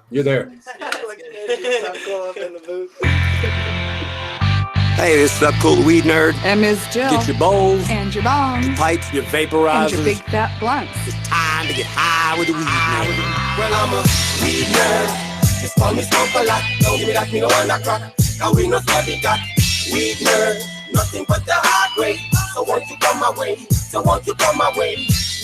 You're there. Hey, this is Subcool WeedNerd. And Ms. Jill. Get your bowls, and your bongs. your pipes, your vaporizers. And your big fat blunts. It's time to get high with the WeedNerd. Well, I'm a weed nerd. Just call me smoke a lot. Don't give me that, me no one that crack. Now we know study got weed nerd. Nothing but the high grade. So won't you come my way? So won't you come my way?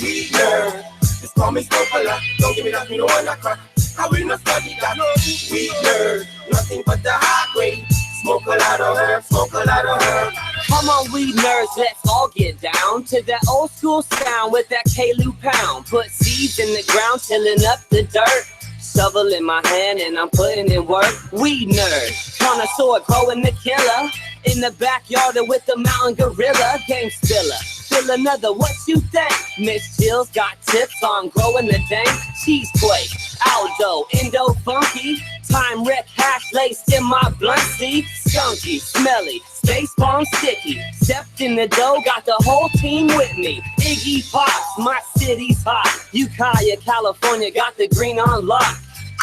Weed nerd. Just call me smoke a lot. Don't give me that, me no one that crack. Now we know study got weed nerd. Nothing but the high grade. Smoke a lot of herb, smoke a lot of herb. Come on, weed nerds, let's all get down to that old school sound with that K-Lou pound. Put seeds in the ground, tilling up the dirt. Shovel in my hand and I'm putting in work. Weed nerd, connoisseur, growing the killer. In the backyard with the mountain gorilla. Game spiller, fill another, what you think? Miss Jill's got tips on growing the dank. Cheesequake, Aldo, Indo funky. Time wreck, hash laced in my blunt seed. Skunky, smelly, space bomb sticky. Stepped in the dough, got the whole team with me. Iggy Pops, my city's hot. Ukiah, California, got the green on lock.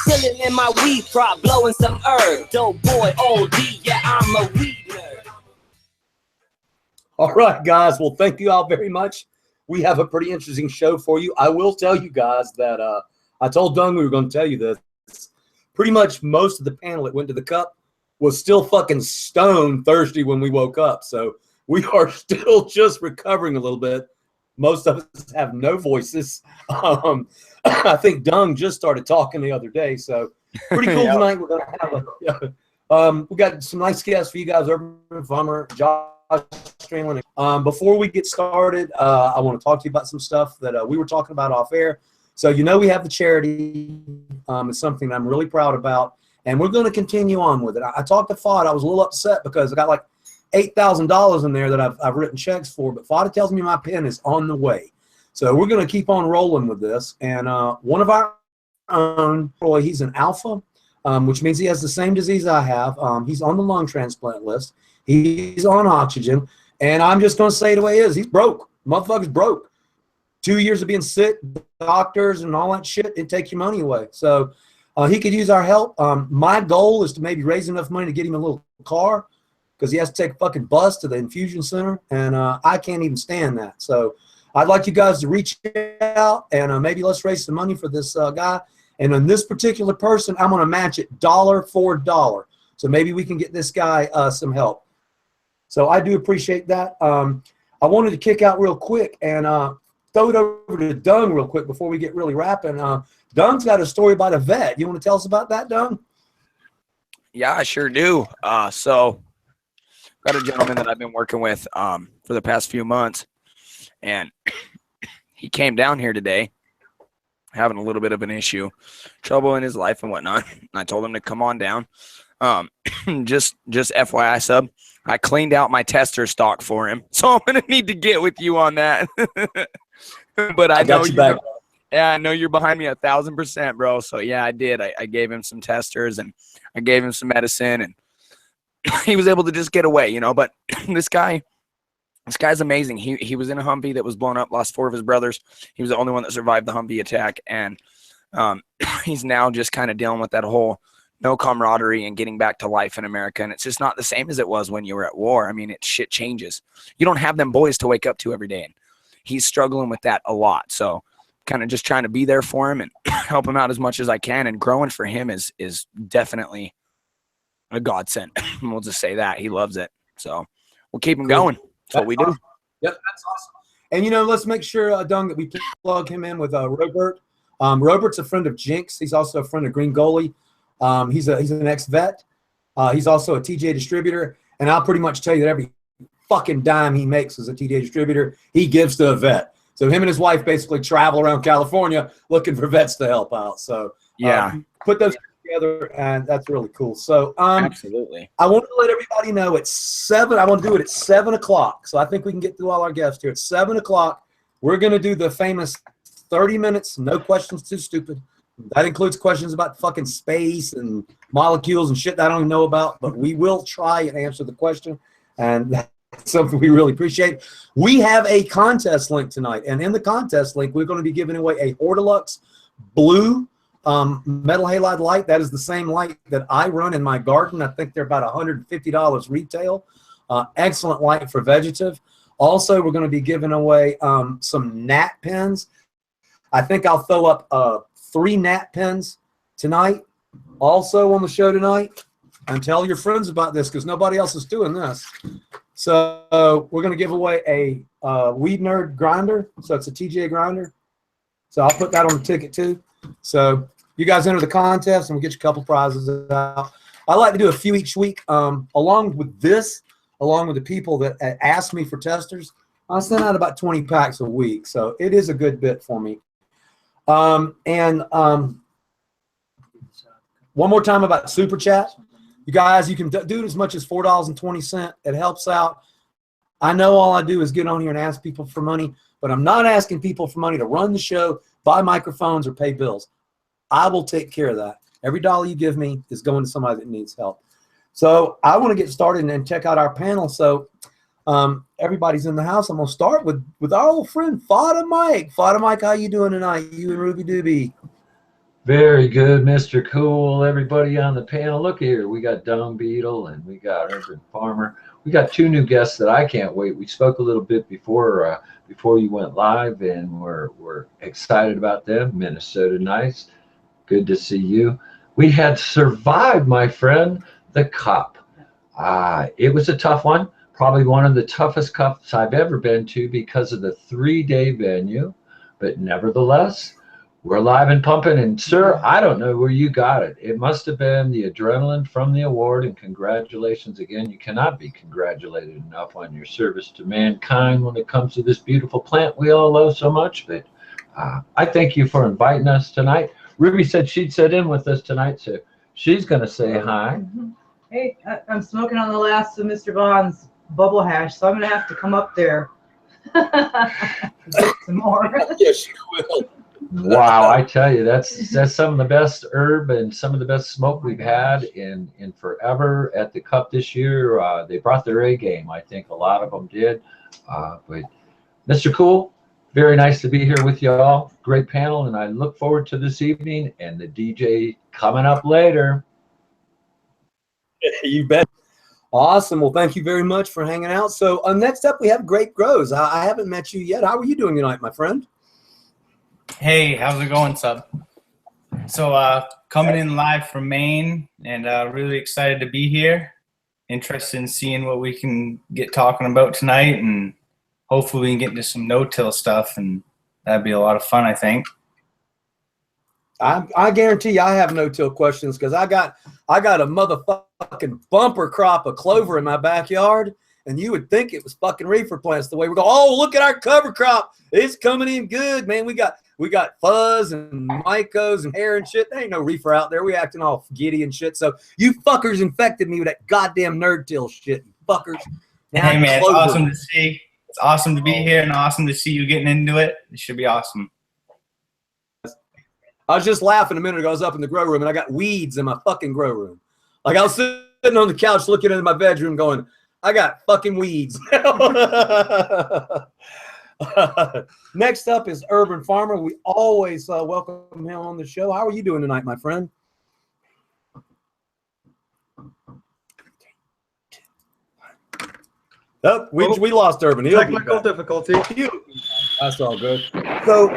Chilling in my weed crop, blowing some herb. Dope boy, OD, yeah, I'm a weed nerd. All right, guys. Well, thank you all very much. We have a pretty interesting show for you. I will tell you guys that I told Dung we were going to tell you this. Pretty much most of the panel that went to the cup was still fucking stoned Thursday when we woke up. So we are still just recovering a little bit. Most of us have no voices. I think Dung just started talking the other day. So pretty cool tonight. We're going to have we got some nice guests for you guys. Herbin Farmer, Josh Streamland. Before we get started, I want to talk to you about some stuff that we were talking about off air. So, we have the charity. It's something that I'm really proud about, and we're going to continue on with it. I talked to Fadah. I was a little upset because I got like $8,000 in there that I've written checks for, but Fadah tells me my pen is on the way. So we're going to keep on rolling with this. And one of our own, he's an alpha, which means he has the same disease I have. He's on the lung transplant list. He's on oxygen, and I'm just going to say it the way it is. He's broke. Motherfucker's broke. 2 years of being sick, doctors and all that shit, it takes your money away. So he could use our help. My goal is to maybe raise enough money to get him a little car because he has to take a fucking bus to the infusion center, and I can't even stand that. So I'd like you guys to reach out, and maybe let's raise some money for this guy. And on this particular person, I'm going to match it dollar for dollar. So maybe we can get this guy some help. So I do appreciate that. I wanted to kick out real quick and throw it over to Dung real quick before we get really rapping. Dung's got a story about a vet. You want to tell us about that, Dung? Yeah, I sure do. So got a gentleman that I've been working with for the past few months, and he came down here today having a little bit of an issue, trouble in his life and whatnot. And I told him to come on down. Just FYI sub, I cleaned out my tester stock for him, so I'm gonna need to get with you on that. But I know you back. Yeah, I know you're behind me 1,000%, bro. So yeah, I did. I gave him some testers and I gave him some medicine, and he was able to just get away, But this guy's amazing. He was in a Humvee that was blown up, lost 4 of his brothers. He was the only one that survived the Humvee attack, and he's now just kind of dealing with that whole no camaraderie and getting back to life in America. And it's just not the same as it was when you were at war. I mean, shit changes. You don't have them boys to wake up to every day. And he's struggling with that a lot. So kind of just trying to be there for him and help him out as much as I can. And growing for him is definitely a godsend. We'll just say that. He loves it. So we'll keep him going. That's what we do. Yep, that's awesome. And, let's make sure, Dung, that we plug him in with Robert. Robert's a friend of Jinx. He's also a friend of Green Goalie. He's an ex-vet. He's also a TJ distributor. And I'll pretty much tell you that every fucking dime he makes as a TJ distributor, he gives to a vet. So him and his wife basically travel around California looking for vets to help out. So yeah, put those together, and that's really cool. So absolutely. I want to let everybody know at 7. I want to do it at 7 o'clock. So I think we can get through all our guests here. At 7 o'clock, we're going to do the famous 30 minutes, no questions too stupid. That includes questions about fucking space and molecules and shit that I don't even know about, but we will try and answer the question, and that's something we really appreciate. We have a contest link tonight, and in the contest link, we're going to be giving away a Hortilux blue metal halide light. That is the same light that I run in my garden. I think they're about $150 retail. Excellent light for vegetative. Also, we're going to be giving away some gnat pens. I think I'll throw up 3 gnat pens tonight, also on the show tonight. And tell your friends about this because nobody else is doing this. So we're going to give away a WeedNerd grinder. So it's a TGA grinder. So I'll put that on the ticket too. So you guys enter the contest and we'll get you a couple prizes out. I like to do a few each week. Along with this, along with the people that ask me for testers, I send out about 20 packs a week. So it is a good bit for me. One more time about Super Chat. You guys, you can do it as much as $4.20. It helps out. I know all I do is get on here and ask people for money, but I'm not asking people for money to run the show, buy microphones, or pay bills. I will take care of that. Every dollar you give me is going to somebody that needs help. So I want to get started and check out our panel. So everybody's in the house. I'm going to start with our old friend, Fadah Mike. Fadah Mike, how you doing tonight? You and Ruby Doobie. Very good, Mr. Cool. Everybody on the panel, look here. We got Dung Beetle and we got Herbin Farmer. We got 2 new guests that I can't wait. We spoke a little bit before you went live, and we're excited about them. Minnesota Nice, good to see you. We had survived, my friend, the Cup. It was a tough one. Probably one of the toughest cups I've ever been to because of the 3-day venue, but nevertheless, we're live and pumping. And sir, I don't know where you got it. It must have been the adrenaline from the award, and congratulations again. You cannot be congratulated enough on your service to mankind when it comes to this beautiful plant we all love so much. But I thank you for inviting us tonight. Ruby said she'd sit in with us tonight, so she's going to say hi. Hey, I'm smoking on the last of Mr. Vaughn's bubble hash, so I'm going to have to come up there. Get some more. Yes, you will. Wow, I tell you, that's some of the best herb and some of the best smoke we've had in forever at the Cup this year. They brought their A game. I think a lot of them did. But Mr. Cool, very nice to be here with you all. Great panel, and I look forward to this evening and the DJ coming up later. You bet. Awesome. Well, thank you very much for hanging out. So next up, we have Grape Grows. I haven't met you yet. How are you doing tonight, my friend? Hey, how's it going, Sub? So coming in live from Maine, and really excited to be here. Interested in seeing what we can get talking about tonight, and hopefully we can get into some no-till stuff, and that'd be a lot of fun, I think. I guarantee you I have no-till questions because I got a motherfucking bumper crop of clover in my backyard, and you would think it was fucking reefer plants the way we go. Oh, look at our cover crop. It's coming in good, man. We got fuzz and mycos and hair and shit. There ain't no reefer out there. We acting all giddy and shit. So you fuckers infected me with that goddamn nerd till shit, you fuckers. Now hey, man, it's awesome to see. It's awesome to be here and awesome to see you getting into it. It should be awesome. I was just laughing a minute ago. I was up in the grow room, and I got weeds in my fucking grow room. Like, I was sitting on the couch looking into my bedroom going, I got fucking weeds. Next up is Herbin Farmer. We always welcome him on the show. How are you doing tonight, my friend? Oh, we lost Herbin. Technical difficulty. That's all good. So,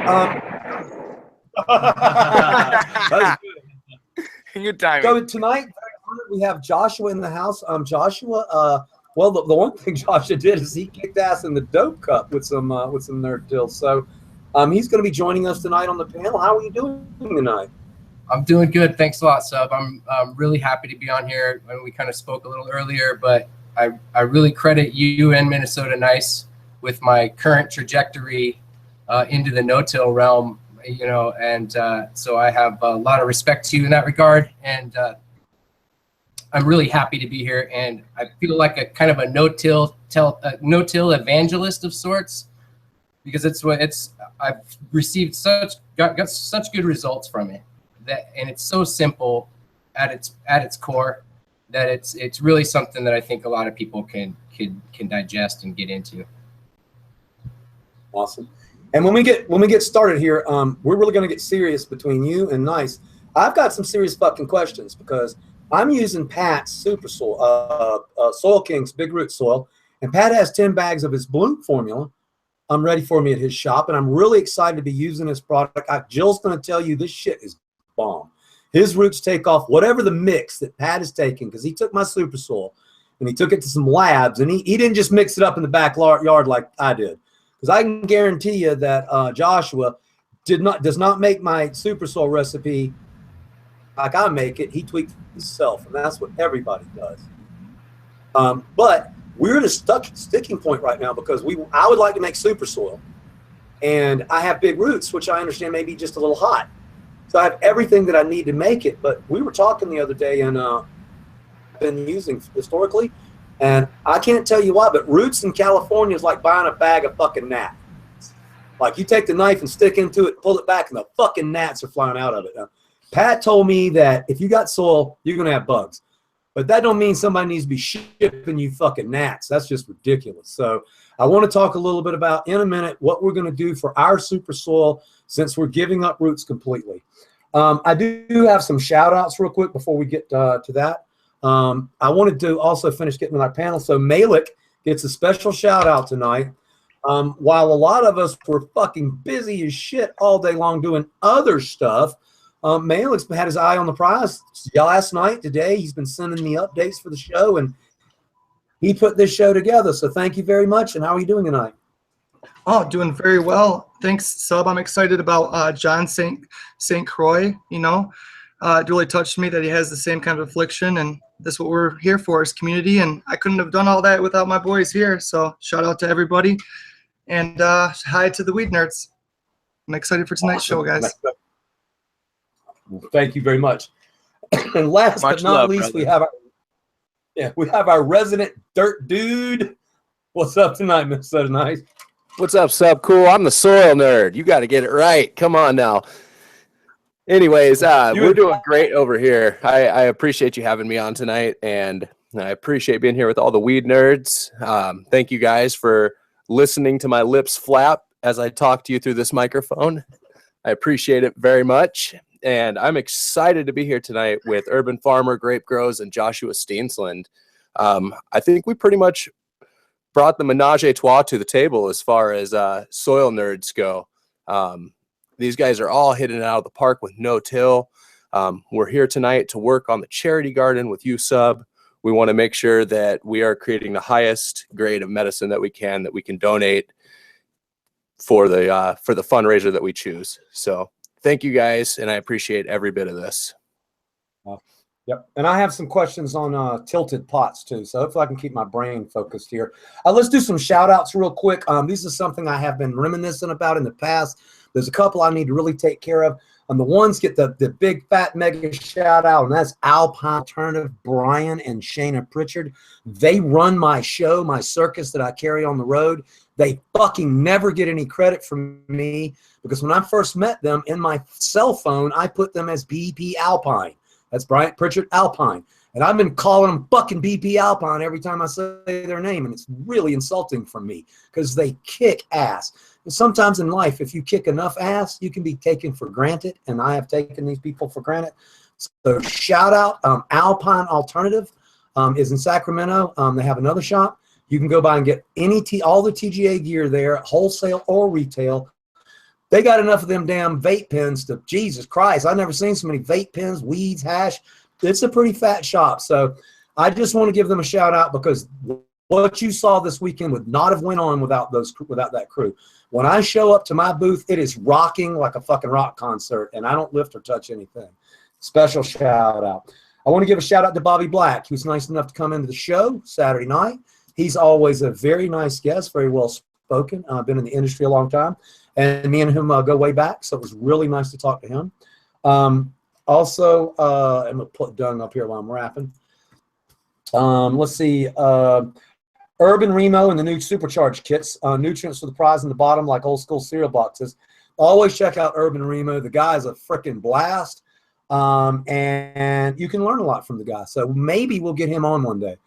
that's good. Good timing. So tonight we have Joshua in the house. Joshua, well, the one thing Joshua did is he kicked ass in the dope cup with some nerd tills. So he's going to be joining us tonight on the panel. How are you doing tonight? I'm doing good. Thanks a lot, Sub. I'm really happy to be on here. When we kind of spoke a little earlier, but I really credit you and Minnesota Nice with my current trajectory into the no-till realm. You know, and so I have a lot of respect to you in that regard, and I'm really happy to be here. And I feel like a kind of a no-till evangelist of sorts, because I've received got such good results from it, and it's so simple at its core that it's really something that I think a lot of people can digest and get into. Awesome. And when we get started here, we're really going to get serious between you and Nice. I've got some serious fucking questions because I'm using Pat's Super Soil, Soil King's Big Root Soil, and Pat has 10 bags of his Bloom formula. I'm ready for me at his shop, and I'm really excited to be using this product. Jill's going to tell you this shit is bomb. His roots take off whatever the mix that Pat is taking, because he took my Super Soil and he took it to some labs, and he didn't just mix it up in the backyard like I did. Because I can guarantee you that Joshua does not make my Super Soil recipe like I make it. He tweaked himself, and that's what everybody does. But we're at a sticking point right now because I would like to make Super Soil, and I have big roots, which I understand may be just a little hot. So I have everything that I need to make it. But we were talking the other day, and been using historically, and I can't tell you why, but roots in California is like buying a bag of fucking gnats. Like, you take the knife and stick into it, pull it back, and the fucking gnats are flying out of it. Pat told me that if you got soil, you're going to have bugs. But that don't mean somebody needs to be shipping you fucking gnats. That's just ridiculous. So I want to talk a little bit about, in a minute, what we're going to do for our Super Soil since we're giving up roots completely. I do have some shout-outs real quick before we get to that. I wanted to also finish getting on our panel. So Malik gets a special shout-out tonight. While a lot of us were fucking busy as shit all day long doing other stuff, Malik's had his eye on the prize last night, today. He's been sending me updates for the show, and he put this show together. So thank you very much. And how are you doing tonight? Oh, doing very well. Thanks, Sub. I'm excited about John St. Croix. You know, it really touched me that he has the same kind of affliction, and that's what we're here for, is community. And I couldn't have done all that without my boys here. So shout out to everybody, and hi to the WeedNerds. I'm excited for tonight's show, guys. Thank you very much. And last but not least, brother, we have our resident dirt dude. What's up tonight, Minnesota Nice? What's up, Subcool? I'm the soil nerd. You got to get it right. Come on now. Anyways, we're doing great over here. I appreciate you having me on tonight, and I appreciate being here with all the weed nerds. Thank you guys for listening to my lips flap as I talk to you through this microphone. I appreciate it very much. And I'm excited to be here tonight with Herbin Farmer, Grape Grows, and Joshua Steensland. I think we pretty much brought the menage a trois to the table as far as soil nerds go. These guys are all hitting it out of the park with no-till. We're here tonight to work on the charity garden with you, Sub. We want to make sure that we are creating the highest grade of medicine that we can donate for the fundraiser that we choose. So thank you guys, and I appreciate every bit of this. Yep, and I have some questions on tilted pots too, so hopefully I can keep my brain focused here. Let's do some shout-outs real quick. This is something I have been reminiscent about in the past. There's a couple I need to really take care of. The ones get the big fat mega shout-out, and that's Alpine Alternative, Brian and Shayna Pritchard. They run my show, my circus that I carry on the road. They fucking never get any credit from me because when I first met them in my cell phone, I put them as BP Alpine. That's Brian Pritchard Alpine. And I've been calling them fucking BP Alpine every time I say their name, and it's really insulting for me because they kick ass. And sometimes in life, if you kick enough ass, you can be taken for granted, and I have taken these people for granted. So shout out, Alpine Alternative is in Sacramento. They have another shop. You can go by and get all the TGA gear there, wholesale or retail. They got enough of them damn vape pens to, Jesus Christ, I've never seen so many vape pens, weeds, hash. It's a pretty fat shop. So I just want to give them a shout out because what you saw this weekend would not have went on without that crew. When I show up to my booth, it is rocking like a fucking rock concert, and I don't lift or touch anything. Special shout out. I want to give a shout out to Bobby Black. He was nice enough to come into the show Saturday night. He's always a very nice guest, very well spoken. I've been in the industry a long time, and me and him go way back, so it was really nice to talk to him. Also, I'm going to put Dung up here while I'm rapping. Let's see. Urban Remo and the new Supercharged kits. Nutrients for the prize in the bottom like old school cereal boxes. Always check out Urban Remo. The guy is a freaking blast, and you can learn a lot from the guy. So maybe we'll get him on one day.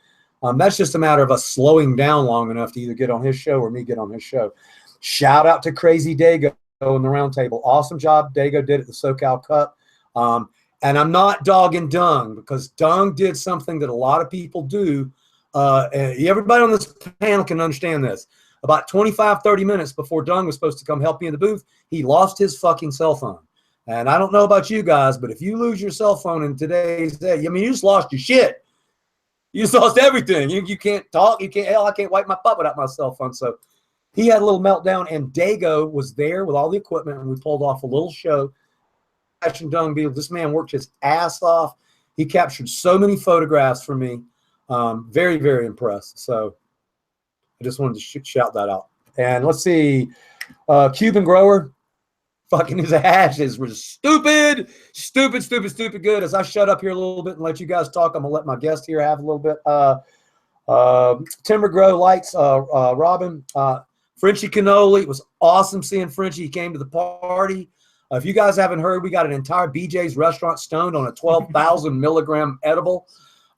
That's just a matter of us slowing down long enough to either get on his show or me get on his show. Shout out to Crazy Dago in the round table. Awesome job Dago did at the SoCal Cup. And I'm not dogging Dung, because Dung did something that a lot of people do. And everybody on this panel can understand this. About 25, 30 minutes before Dung was supposed to come help me in the booth, he lost his fucking cell phone. And I don't know about you guys, but if you lose your cell phone in today's day, I mean, you just lost your shit. You just lost everything. You can't talk. You can't, hell, I can't wipe my butt without my cell phone. So he had a little meltdown, and Dago was there with all the equipment, and we pulled off a little show. Dung Beetle, this man worked his ass off. He captured so many photographs for me. Very, very impressed. So I just wanted to shout that out. And let's see, Cuban Grower, fucking his hashes were stupid good. As I shut up here a little bit and let you guys talk, I'm gonna let my guest here have a little bit. Timber Grow Lights, Robin, Frenchie Cannoli. It was awesome seeing Frenchie. He came to the party. If you guys haven't heard, we got an entire BJ's restaurant stoned on a 12,000 milligram edible.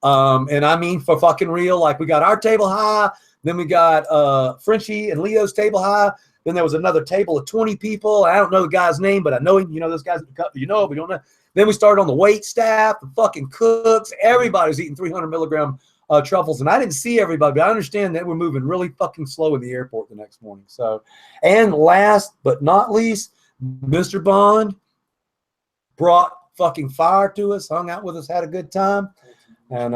And I mean, for fucking real, like we got our table high, then we got Frenchie and Leo's table high. Then there was another table of 20 people. I don't know the guy's name, but I know him. You know, those guys, you know, we don't know. Then we started on the wait staff, the fucking cooks. Everybody's eating 300 milligram truffles. And I didn't see everybody, but I understand that we're moving really fucking slow in the airport the next morning. So, and last but not least, Mr. Bond brought fucking fire to us, hung out with us, had a good time. And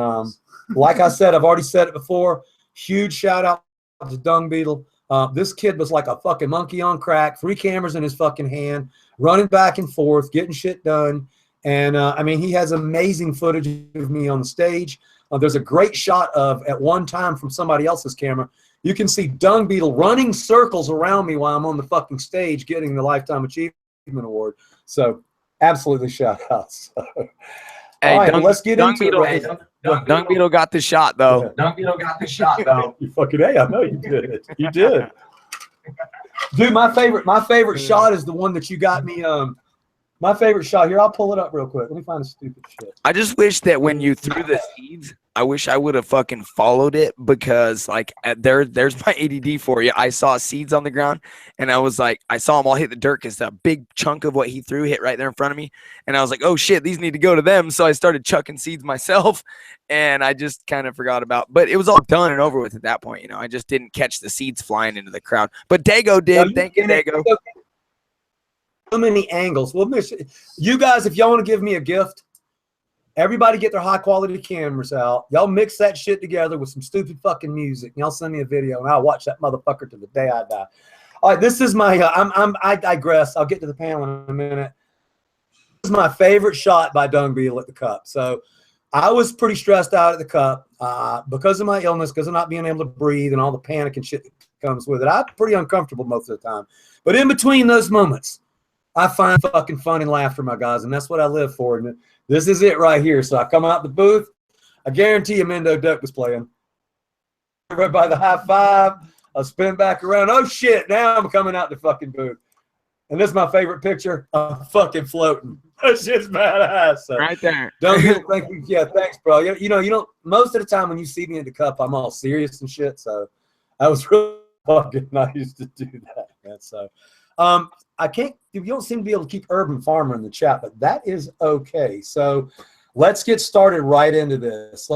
like I said, I've already said it before, huge shout out to Dung Beetle. This kid was like a fucking monkey on crack, 3 cameras in his fucking hand, running back and forth, getting shit done. And I mean, he has amazing footage of me on the stage. There's a great shot of, at one time from somebody else's camera, you can see Dung Beetle running circles around me while I'm on the fucking stage getting the Lifetime Achievement Award. So absolutely shout out. So, hey, all right, Dung, well, let's get Dung into Beetle, it. Right? Dung Beetle got the shot, though. Dung Beetle got the shot, though. You fucking A, I know you did. You did. Dude, my favorite shot is the one that you got me. My favorite shot here. I'll pull it up real quick. Let me find the stupid shit. I just wish that when you threw the seeds, I wish I would have fucking followed it, because like there's my ADD for you. I saw seeds on the ground and I was like, I saw them all hit the dirt because a big chunk of what he threw hit right there in front of me. And I was like, oh shit, these need to go to them. So I started chucking seeds myself, and I just kind of forgot about, but it was all done and over with at that point. You know, I just didn't catch the seeds flying into the crowd, but Dago did. Thank you, Dago. So many angles. Well, you guys, if y'all want to give me a gift, everybody get their high quality cameras out. Y'all mix that shit together with some stupid fucking music. Y'all send me a video and I'll watch that motherfucker to the day I die. All right, this is my, I digress. I'll get to the panel in a minute. This is my favorite shot by Dung Beetle at the Cup. So I was pretty stressed out at the Cup because of my illness, because of not being able to breathe and all the panic and shit that comes with it. I'm pretty uncomfortable most of the time. But in between those moments, I find fucking fun and laughter, my guys, and that's what I live for. And this is it right here. So I come out the booth. I guarantee you Mendo Duck was playing. Everybody the high five. I spin back around. Oh, shit. Now I'm coming out the fucking booth. And this is my favorite picture. I'm fucking floating. That's just badass. So, right there. Don't thank you. Yeah, thanks, bro. You know, most of the time when you see me at the Cup, I'm all serious and shit. So I was really fucking nice to do that, man. So I can't, you don't seem to be able to keep Herbin Farmer in the chat, but that is okay. So let's get started right into this.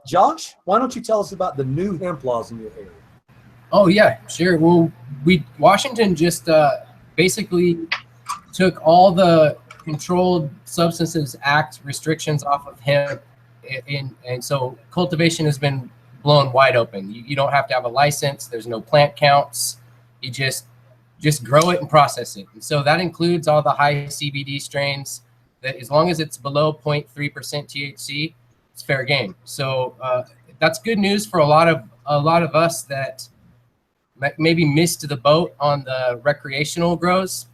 Josh, why don't you tell us about the new hemp laws in your area? Oh, yeah, sure. Well, Washington just basically took all the Controlled Substances Act restrictions off of hemp, and so cultivation has been blown wide open. You don't have to have a license. There's no plant counts. You just grow it and process it. And so that includes all the high CBD strains that, as long as it's below 0.3% THC, it's fair game. So that's good news for a lot of us that maybe missed the boat on the recreational grows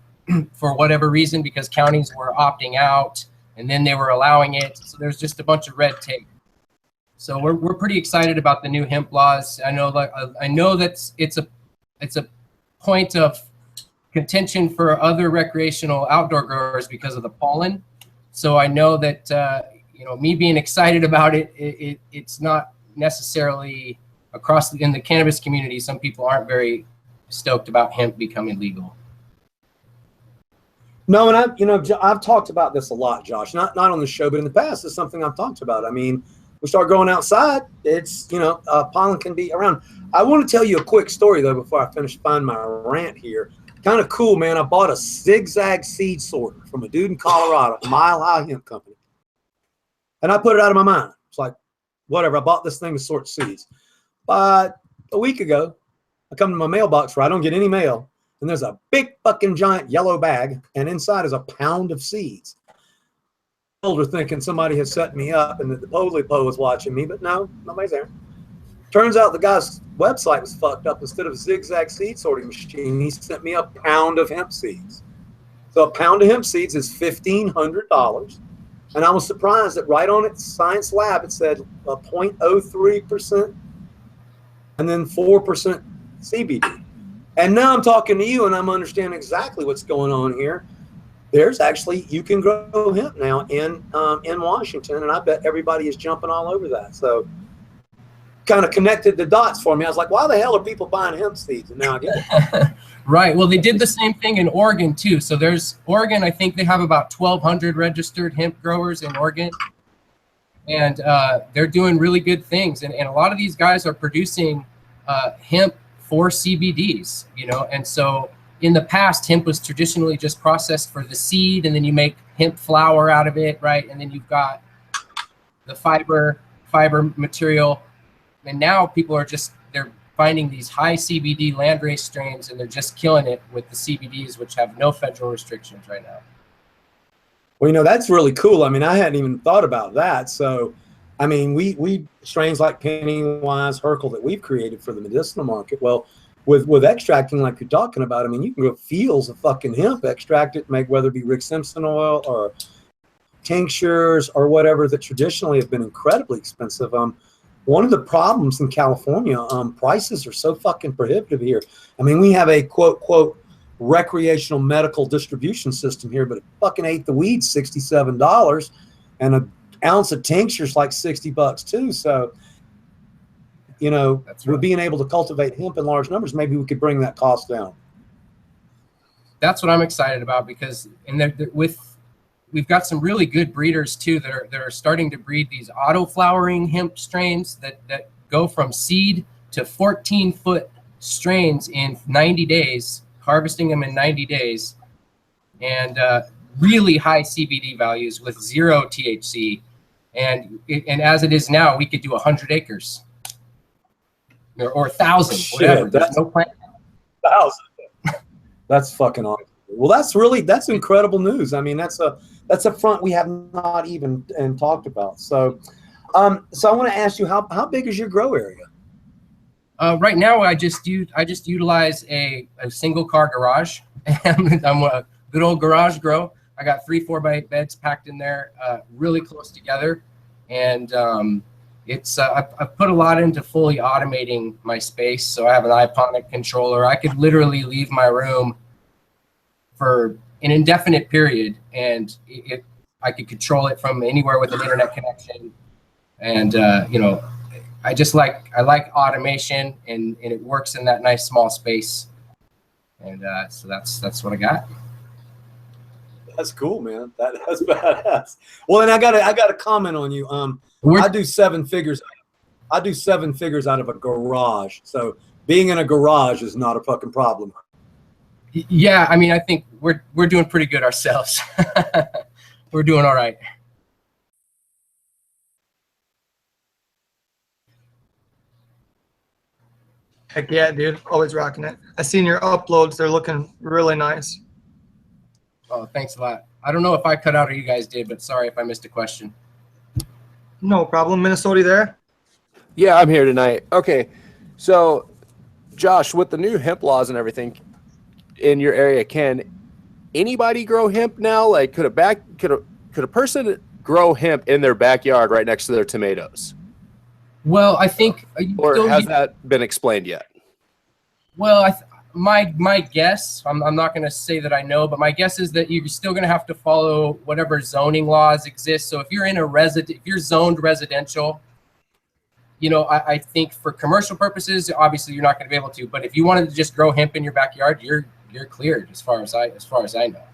for whatever reason, because counties were opting out and then they were allowing it. So there's just a bunch of red tape. So we're pretty excited about the new hemp laws. I know that it's a point of contention for other recreational outdoor growers because of the pollen. So I know that me being excited about it's not necessarily in the cannabis community. Some people aren't very stoked about hemp becoming legal. No, and I've talked about this a lot, Josh. Not on the show, but in the past, it's something I've talked about. I mean, we start growing outside. It's pollen can be around. I want to tell you a quick story though before I finish my rant here. Kind of cool, man. I bought a zigzag seed sorter from a dude in Colorado, Mile High Hemp Company, and I put it out of my mind. It's like, whatever. I bought this thing to sort seeds. But a week ago, I come to my mailbox where I don't get any mail. And there's a big fucking giant yellow bag, and inside is a pound of seeds. Older thinking somebody had set me up and that the Polipo was watching me, but no, nobody's there. Turns out the guy's website was fucked up. Instead of a zigzag seed sorting machine, he sent me a pound of hemp seeds. So a pound of hemp seeds is $1,500. And I was surprised that right on its science lab, it said 0.03% and then 4% CBD. And now I'm talking to you and I'm understanding exactly what's going on here. There's actually, you can grow hemp now in Washington, and I bet everybody is jumping all over that. So kind of connected the dots for me. I was like, why the hell are people buying hemp seeds? And now I get it. Right. Well, they did the same thing in Oregon too. So there's Oregon, I think they have about 1,200 registered hemp growers in Oregon. And they're doing really good things. And a lot of these guys are producing hemp for CBDs, and so in the past, hemp was traditionally just processed for the seed, and then you make hemp flour out of it, right? And then you've got the fiber material, and now people are they're finding these high CBD landrace strains, and they're just killing it with the CBDs, which have no federal restrictions right now. Well, that's really cool. I mean, I hadn't even thought about that. So, I mean, we strains like Pennywise, Herkel that we've created for the medicinal market. Well, with extracting like you're talking about, I mean, you can grow fields of fucking hemp, extract it, make whether it be Rick Simpson oil or tinctures or whatever that traditionally have been incredibly expensive. One of the problems in California, prices are so fucking prohibitive here. I mean, we have a quote recreational medical distribution system here, but it fucking ate the weed $67, and a ounce of tincture's like $60 too. So, with being able to cultivate hemp in large numbers, maybe we could bring that cost down. That's what I'm excited about, because we've got some really good breeders too that are starting to breed these auto flowering hemp strains that go from seed to 14-foot strains in 90 days, harvesting them in 90 days, and really high CBD values with 0 THC. And as it is now, we could do 100 acres or 1,000, whatever. There's no plant. 1,000. That's fucking awesome. Well, that's incredible news. I mean, that's a front we have not even talked about. So I want to ask you, how big is your grow area? Right now, I just utilize a single car garage. I'm a good old garage grow. I got 3 4x8 beds packed in there, really close together, and I've put a lot into fully automating my space. So I have an iPonic controller. I could literally leave my room for an indefinite period, and I could control it from anywhere with an internet connection. And I like automation, and it works in that nice small space. And so that's what I got. That's cool, man. That's badass. Well, and I got a comment on you. I do 7 figures. I do 7 figures out of a garage. So being in a garage is not a fucking problem. Yeah, I mean, I think we're doing pretty good ourselves. We're doing all right. Heck yeah, dude. Always rocking it. I seen your uploads. They're looking really nice. Oh, thanks a lot. I don't know if I cut out or you guys did, but sorry if I missed a question. No problem. Minnesota there? Yeah, I'm here tonight. Okay, so Josh, with the new hemp laws and everything in your area, can anybody grow hemp now? Like, could a person grow hemp in their backyard right next to their tomatoes? Well, I think. Or has that been explained yet? Well, my guess, I'm not going to say that I know, but my guess is that you're still going to have to follow whatever zoning laws exist. So if you're if you're zoned residential, I think for commercial purposes, obviously you're not going to be able to. But if you wanted to just grow hemp in your backyard, you're cleared as far as I know.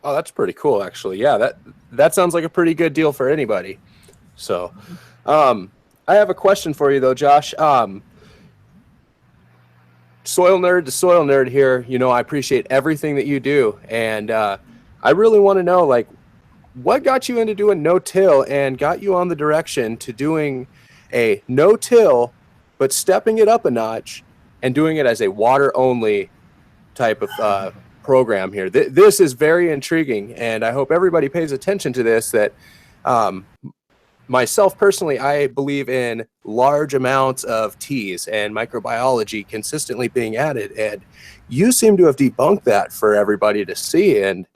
Oh, that's pretty cool, actually. Yeah, that sounds like a pretty good deal for anybody. So, I have a question for you though, Josh. Soil nerd to soil nerd here. You know, I appreciate everything that you do, and I really want to know, like, what got you into doing no-till and got you on the direction to doing a no-till, but stepping it up a notch and doing it as a water-only type of program here. This is very intriguing, and I hope everybody pays attention to this. That myself personally, I believe in large amounts of teas and microbiology consistently being added, and you seem to have debunked that for everybody to see. And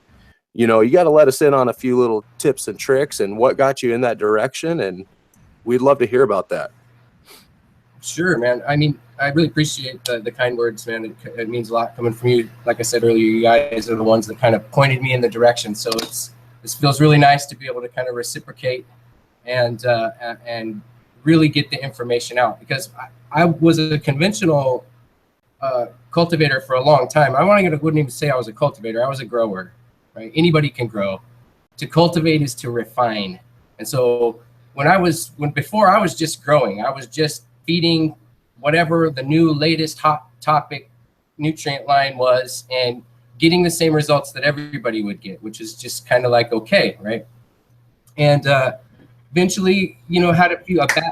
you know, you got to let us in on a few little tips and tricks and what got you in that direction, and we'd love to hear about that. Sure, man. I mean, I really appreciate the kind words, man. It means a lot coming from you. Like I said earlier, you guys are the ones that kind of pointed me in the direction. So this feels really nice to be able to kind of reciprocate and really get the information out, because I was a conventional cultivator for a long time. I wouldn't even say I was a cultivator. I was a grower, right? Anybody can grow. To cultivate is to refine. And so before I was just growing, I was just feeding whatever the new latest hot topic nutrient line was and getting the same results that everybody would get, which is just kind of like, okay, right? And eventually, you know, had a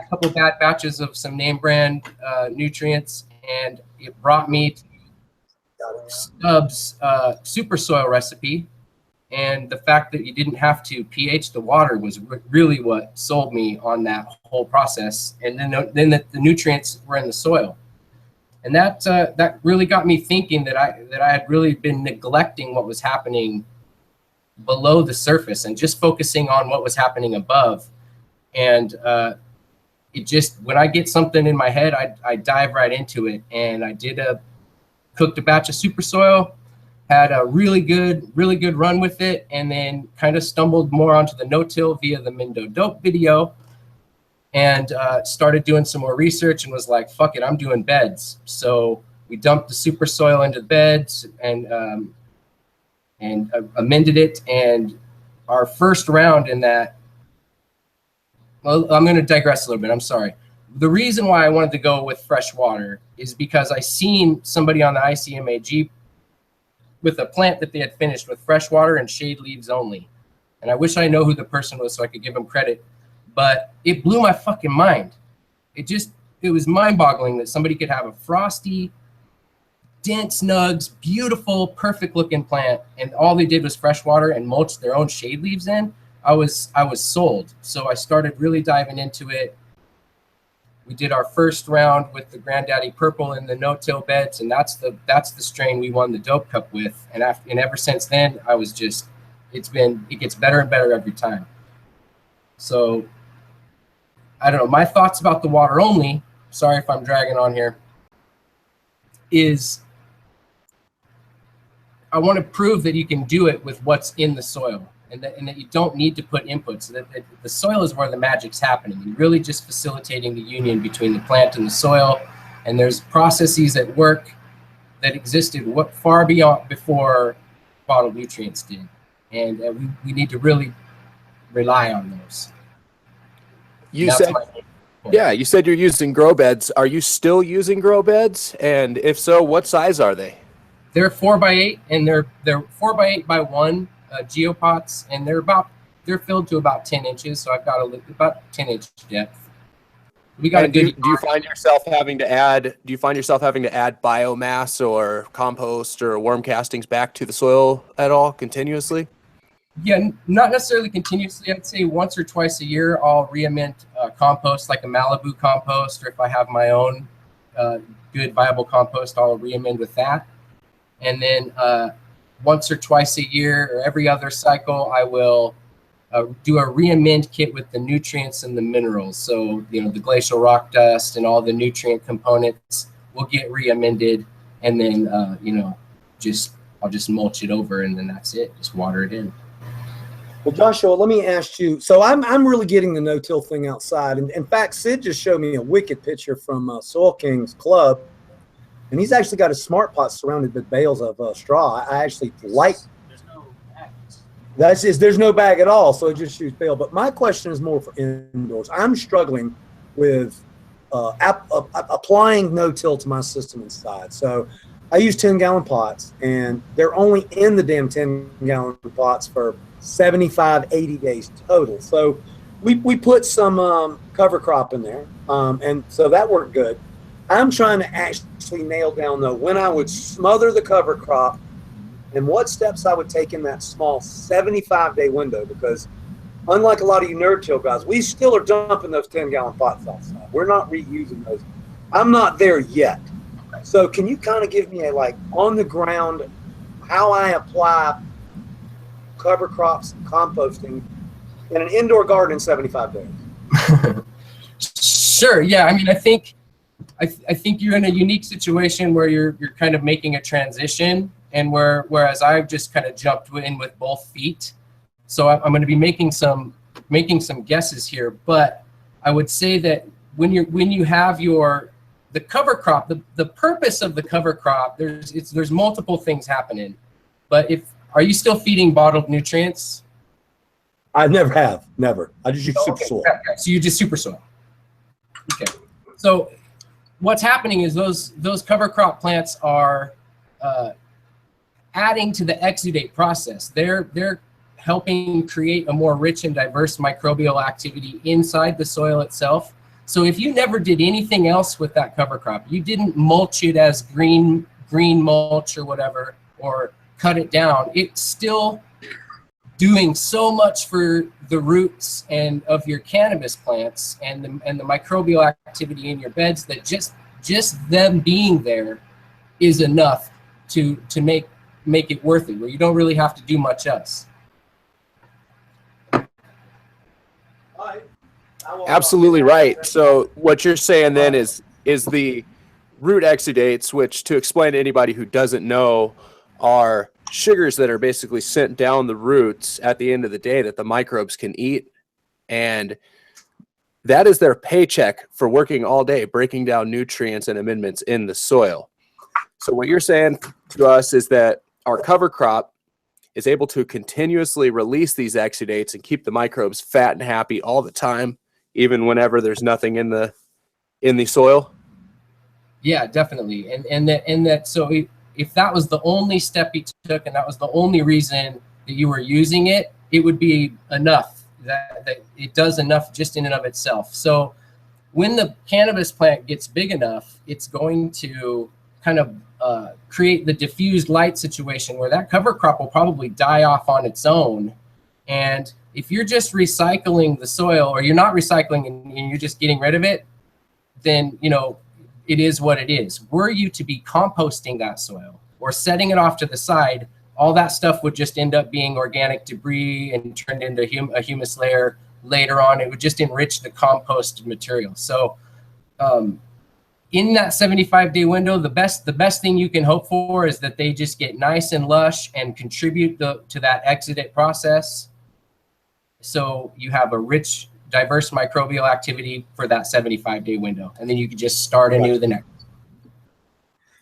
couple bad batches of some name brand nutrients, and it brought me to Stubbs super soil recipe. And the fact that you didn't have to pH the water was really what sold me on that whole process. And then the nutrients were in the soil, and that really got me thinking that I had really been neglecting what was happening below the surface and just focusing on what was happening above. And it just, when I get something in my head, I dive right into it. And I cooked a batch of super soil, had a really good run with it, and then kind of stumbled more onto the no-till via the Mindo Dope video, and started doing some more research and was like, fuck it, I'm doing beds. So we dumped the super soil into beds and amended it. And our first round in that, well, I'm going to digress a little bit. I'm sorry. The reason why I wanted to go with fresh water is because I seen somebody on the ICMAG with a plant that they had finished with fresh water and shade leaves only. And I wish I know who the person was so I could give them credit, but it blew my fucking mind. It was mind boggling that somebody could have a frosty, dense nugs, beautiful, perfect looking plant, and all they did was fresh water and mulched their own shade leaves in. I was sold. So I started really diving into it. We did our first round with the Granddaddy Purple in the no-till beds, and that's the strain we won the Dope Cup with. And ever since then, it gets better and better every time. So I don't know. My thoughts about the water only, sorry if I'm dragging on here, is I want to prove that you can do it with what's in the soil. And that you don't need to put inputs. That the soil is where the magic's happening. You're really just facilitating the union between the plant and the soil. And there's processes at work that existed far before bottled nutrients did. And we need to really rely on those. You said you're using grow beds. Are you still using grow beds? And if so, what size are they? They're 4x8, and they're 4x8 by 1. Geopots, and they're filled to about 10 inches. So I've got about 10-inch depth. We got do you find yourself having to add biomass or compost or worm castings back to the soil at all continuously? Yeah, not necessarily continuously. I'd say once or twice a year I'll re-amend compost, like a Malibu compost, or if I have my own good viable compost, I'll re-amend with that. And then once or twice a year or every other cycle, I will do a re-amend kit with the nutrients and the minerals. So, you know, the glacial rock dust and all the nutrient components will get re-amended, and then, I'll just mulch it over, and then that's it. Just water it in. Well, Joshua, let me ask you. So I'm really getting the no-till thing outside. And in fact, Sid just showed me a wicked picture from Soil King's Club. And he's actually got a smart pot surrounded with bales of straw. I actually like. There's no bag at all, so it just shoots bail. But my question is more for indoors. I'm struggling with applying no-till to my system inside. So I use 10-gallon pots, and they're only in the damn 10-gallon pots for 75, 80 days total. So we put some cover crop in there, and so that worked good. I'm trying to actually nail down, though, when I would smother the cover crop and what steps I would take in that small 75-day window, because unlike a lot of you nerd chill guys, we still are dumping those 10-gallon pots outside. We're not reusing those. I'm not there yet. So can you kind of give me a, like, on the ground, how I apply cover crops and composting in an indoor garden in 75 days? Sure. Yeah. I mean, I think you're in a unique situation where you're kind of making a transition, and whereas I've just kind of jumped in with both feet. So I'm going to be making some guesses here, but I would say that when you have the cover crop, the purpose of the cover crop, there's multiple things happening. But are you still feeding bottled nutrients? I never have. I just use super soil. Okay. So you just super soil. Okay. So what's happening is those cover crop plants are adding to the exudate process. They're helping create a more rich and diverse microbial activity inside the soil itself. So if you never did anything else with that cover crop, you didn't mulch it as green mulch or whatever, or cut it down, it's still doing so much for the roots and of your cannabis plants and the microbial activity in your beds that just them being there is enough to make it worth it, where you don't really have to do much else. Absolutely right. So what you're saying then is the root exudates, which, to explain to anybody who doesn't know, are sugars that are basically sent down the roots at the end of the day that the microbes can eat. And that is their paycheck for working all day, breaking down nutrients and amendments in the soil. So what you're saying to us is that our cover crop is able to continuously release these exudates and keep the microbes fat and happy all the time, even whenever there's nothing in the soil. Yeah, definitely. And that so if that was the only step you took and that was the only reason that you were using it, it would be enough. That it does enough just in and of itself. So when the cannabis plant gets big enough, it's going to kind of create the diffused light situation where that cover crop will probably die off on its own. And if you're just recycling the soil, or you're not recycling and you're just getting rid of it, then, it is what it is. Were you to be composting that soil or setting it off to the side, all that stuff would just end up being organic debris and turned into a humus layer later on. It would just enrich the composted material. So in that 75-day window, the best thing you can hope for is that they just get nice and lush and contribute to that exudate process. So you have a rich, diverse microbial activity for that 75-day window, and then you can just start anew the next.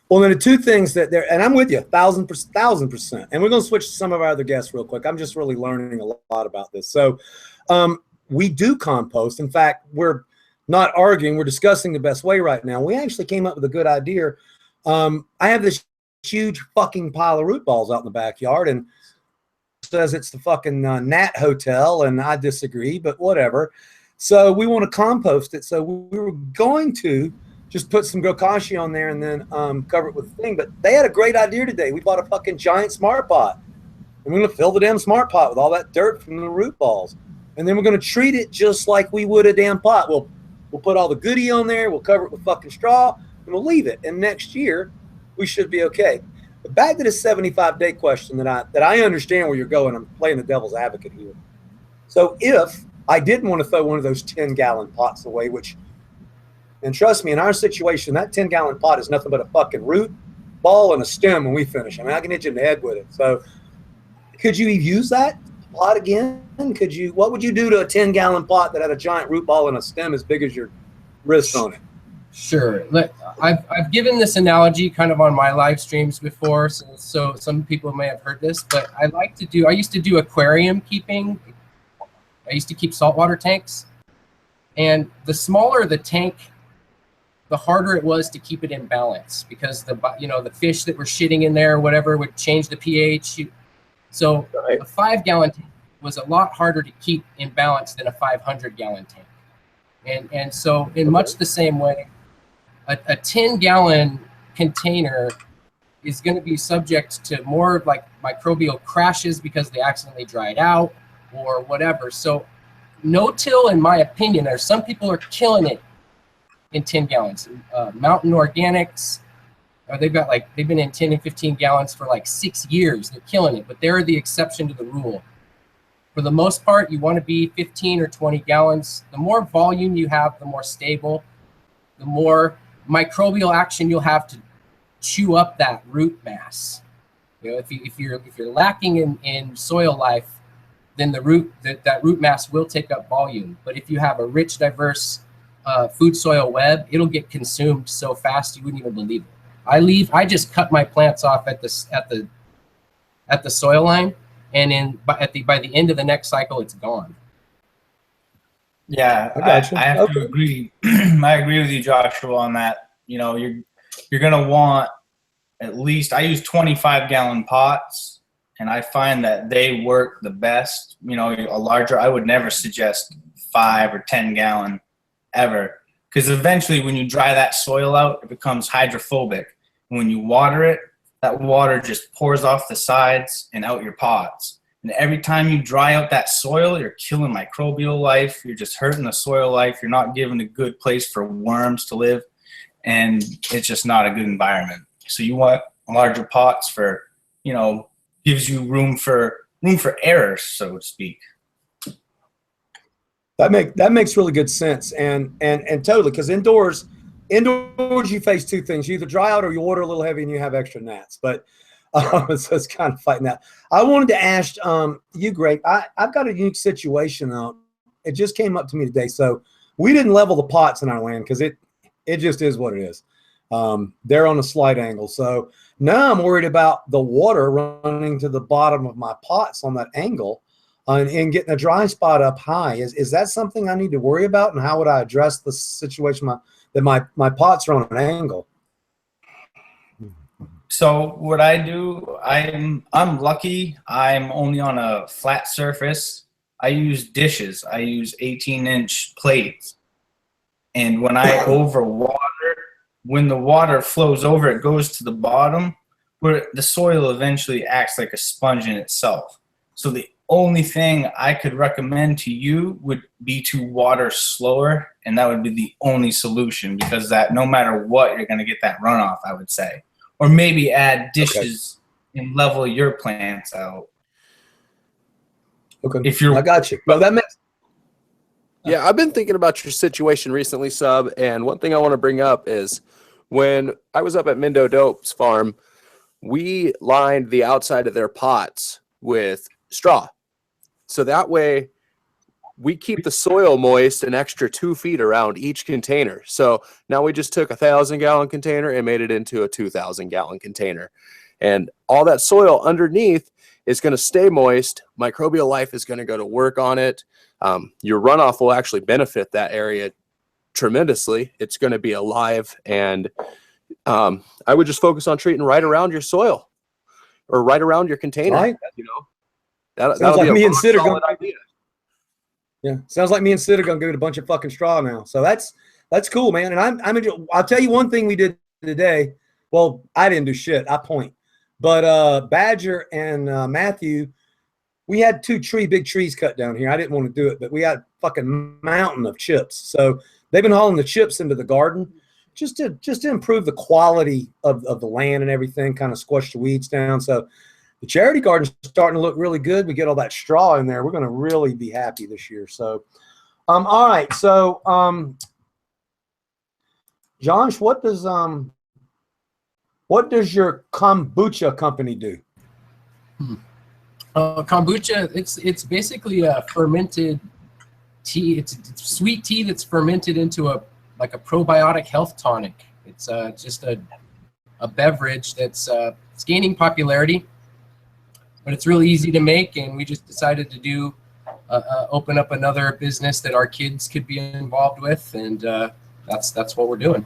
Well, then the two things that there, and I'm with you 1,000%. And we're going to switch to some of our other guests real quick. I'm just really learning a lot about this. So we do compost. In fact, we're not arguing. We're discussing the best way right now. We actually came up with a good idea. I have this huge fucking pile of root balls out in the backyard, and says it's the fucking Nat Hotel, and I disagree, but whatever. So we want to compost it. So we were going to just put some Gokashi on there and then cover it with a thing. But they had a great idea today. We bought a fucking giant smart pot, and we're going to fill the damn smart pot with all that dirt from the root balls. And then we're going to treat it just like we would a damn pot. We'll put all the goodie on there. We'll cover it with fucking straw, and we'll leave it. And next year, we should be okay. But back to the 75-day question that I understand where you're going. I'm playing the devil's advocate here. So if I didn't want to throw one of those 10-gallon pots away, and trust me, in our situation, that 10-gallon pot is nothing but a fucking root ball and a stem when we finish. I mean, I can hit you in the head with it. So could you use that pot again? What would you do to a 10-gallon pot that had a giant root ball and a stem as big as your wrist on it? Sure. I've given this analogy kind of on my live streams before, so some people may have heard this, but I used to do aquarium keeping. I used to keep saltwater tanks, and the smaller the tank, the harder it was to keep it in balance, because the fish that were shitting in there or whatever would change the pH. So a 5-gallon tank was a lot harder to keep in balance than a 500-gallon tank. And so in much the same way, a 10-gallon container is going to be subject to more like microbial crashes because they accidentally dried out or whatever. So no-till, in my opinion, some people are killing it in 10 gallons. Mountain Organics, they've been in 10 and 15 gallons for like 6 years. They're killing it, but they're the exception to the rule. For the most part, you want to be 15 or 20 gallons. The more volume you have, the more stable, the more microbial action you'll have to chew up that root mass. If you're lacking in soil life, then that root mass will take up volume. But if you have a rich, diverse food soil web, it'll get consumed so fast you wouldn't even believe it. I just cut my plants off at the soil line, and by the end of the next cycle, it's gone. Yeah, I have to agree. I agree with you, Joshua, on that. You're gonna want at least, I use 25-gallon pots, and I find that they work the best. A larger, I would never suggest 5 or 10-gallon ever, because eventually when you dry that soil out, it becomes hydrophobic. When you water it, that water just pours off the sides and out your pots. And every time you dry out that soil, you're killing microbial life. You're just hurting the soil life. You're not giving a good place for worms to live. And it's just not a good environment. So you want larger pots for, gives you room for error, so to speak. That makes really good sense. And totally, because indoors you face two things. You either dry out or you water a little heavy and you have extra gnats. But so it's kind of fighting that. I wanted to ask you, Grape. I've got a unique situation. It just came up to me today. So we didn't level the pots in our land because it just is what it is. They're on a slight angle. So now I'm worried about the water running to the bottom of my pots on that angle and getting a dry spot up high. Is that something I need to worry about? And how would I address the situation that my pots are on an angle? So what I do, I'm lucky. I'm only on a flat surface. I use dishes. I use 18-inch plates. And when I overwater, when the water flows over, it goes to the bottom, where the soil eventually acts like a sponge in itself. So the only thing I could recommend to you would be to water slower, and that would be the only solution, because that no matter what, you're going to get that runoff, I would say. Or maybe add dishes and level your plants out. Okay. I got you. Well, that makes. Yeah, I've been thinking about your situation recently, Sub, and one thing I want to bring up is when I was up at Mindo Dope's farm, we lined the outside of their pots with straw. So that way we keep the soil moist an extra 2 feet around each container. So now we just took a 1,000-gallon container and made it into a 2,000-gallon container. And all that soil underneath is going to stay moist. Microbial life is going to go to work on it. Your runoff will actually benefit that area tremendously. It's going to be alive. And I would just focus on treating right around your soil or right around your container. Right. That'll like be me and Sid are solid idea. Yeah, sounds like me and Sid are gonna get a bunch of fucking straw now. So that's cool, man. And I'll tell you one thing we did today. Well, I didn't do shit. I point, but Badger and Matthew, we had 2 big trees cut down here. I didn't want to do it, but we had a fucking mountain of chips. So they've been hauling the chips into the garden just to improve the quality of the land and everything. Kind of squash the weeds down. So the charity garden's starting to look really good. We get all that straw in there. We're going to really be happy this year. So, all right. So, Josh, what does your kombucha company do? Kombucha, it's basically a fermented tea. It's sweet tea that's fermented into a like a probiotic health tonic. It's just a beverage that's it's gaining popularity, but it's really easy to make, and we just decided to do open up another business that our kids could be involved with, and that's what we're doing.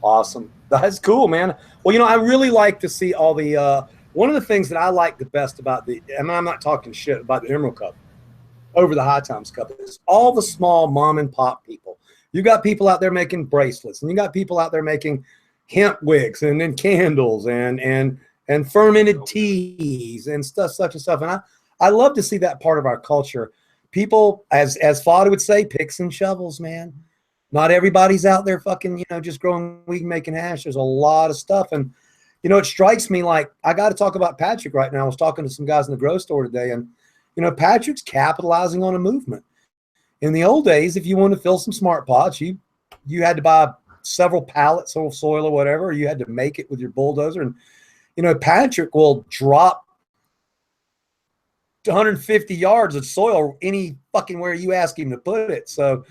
Awesome. That's cool, man. Well, you know, I really like to see all the one of the things that I like the best about and I'm not talking shit about the Emerald Cup over the High Times Cup, is all the small mom and pop people. You got people out there making bracelets, and you got people out there making hemp wigs and then candles and fermented teas and stuff, such and stuff. And I love to see that part of our culture. People, as Fadah would say, picks and shovels, man. Not everybody's out there fucking, you know, just growing weed and making hash. There's a lot of stuff. And, you know, it strikes me like I got to talk about Patrick right now. I was talking to some guys in the grow store today, and, you know, Patrick's capitalizing on a movement. In the old days, if you wanted to fill some smart pots, you had to buy several pallets of soil or whatever, or you had to make it with your bulldozer. And, you know, Patrick will drop 150 yards of soil any fucking where you ask him to put it. So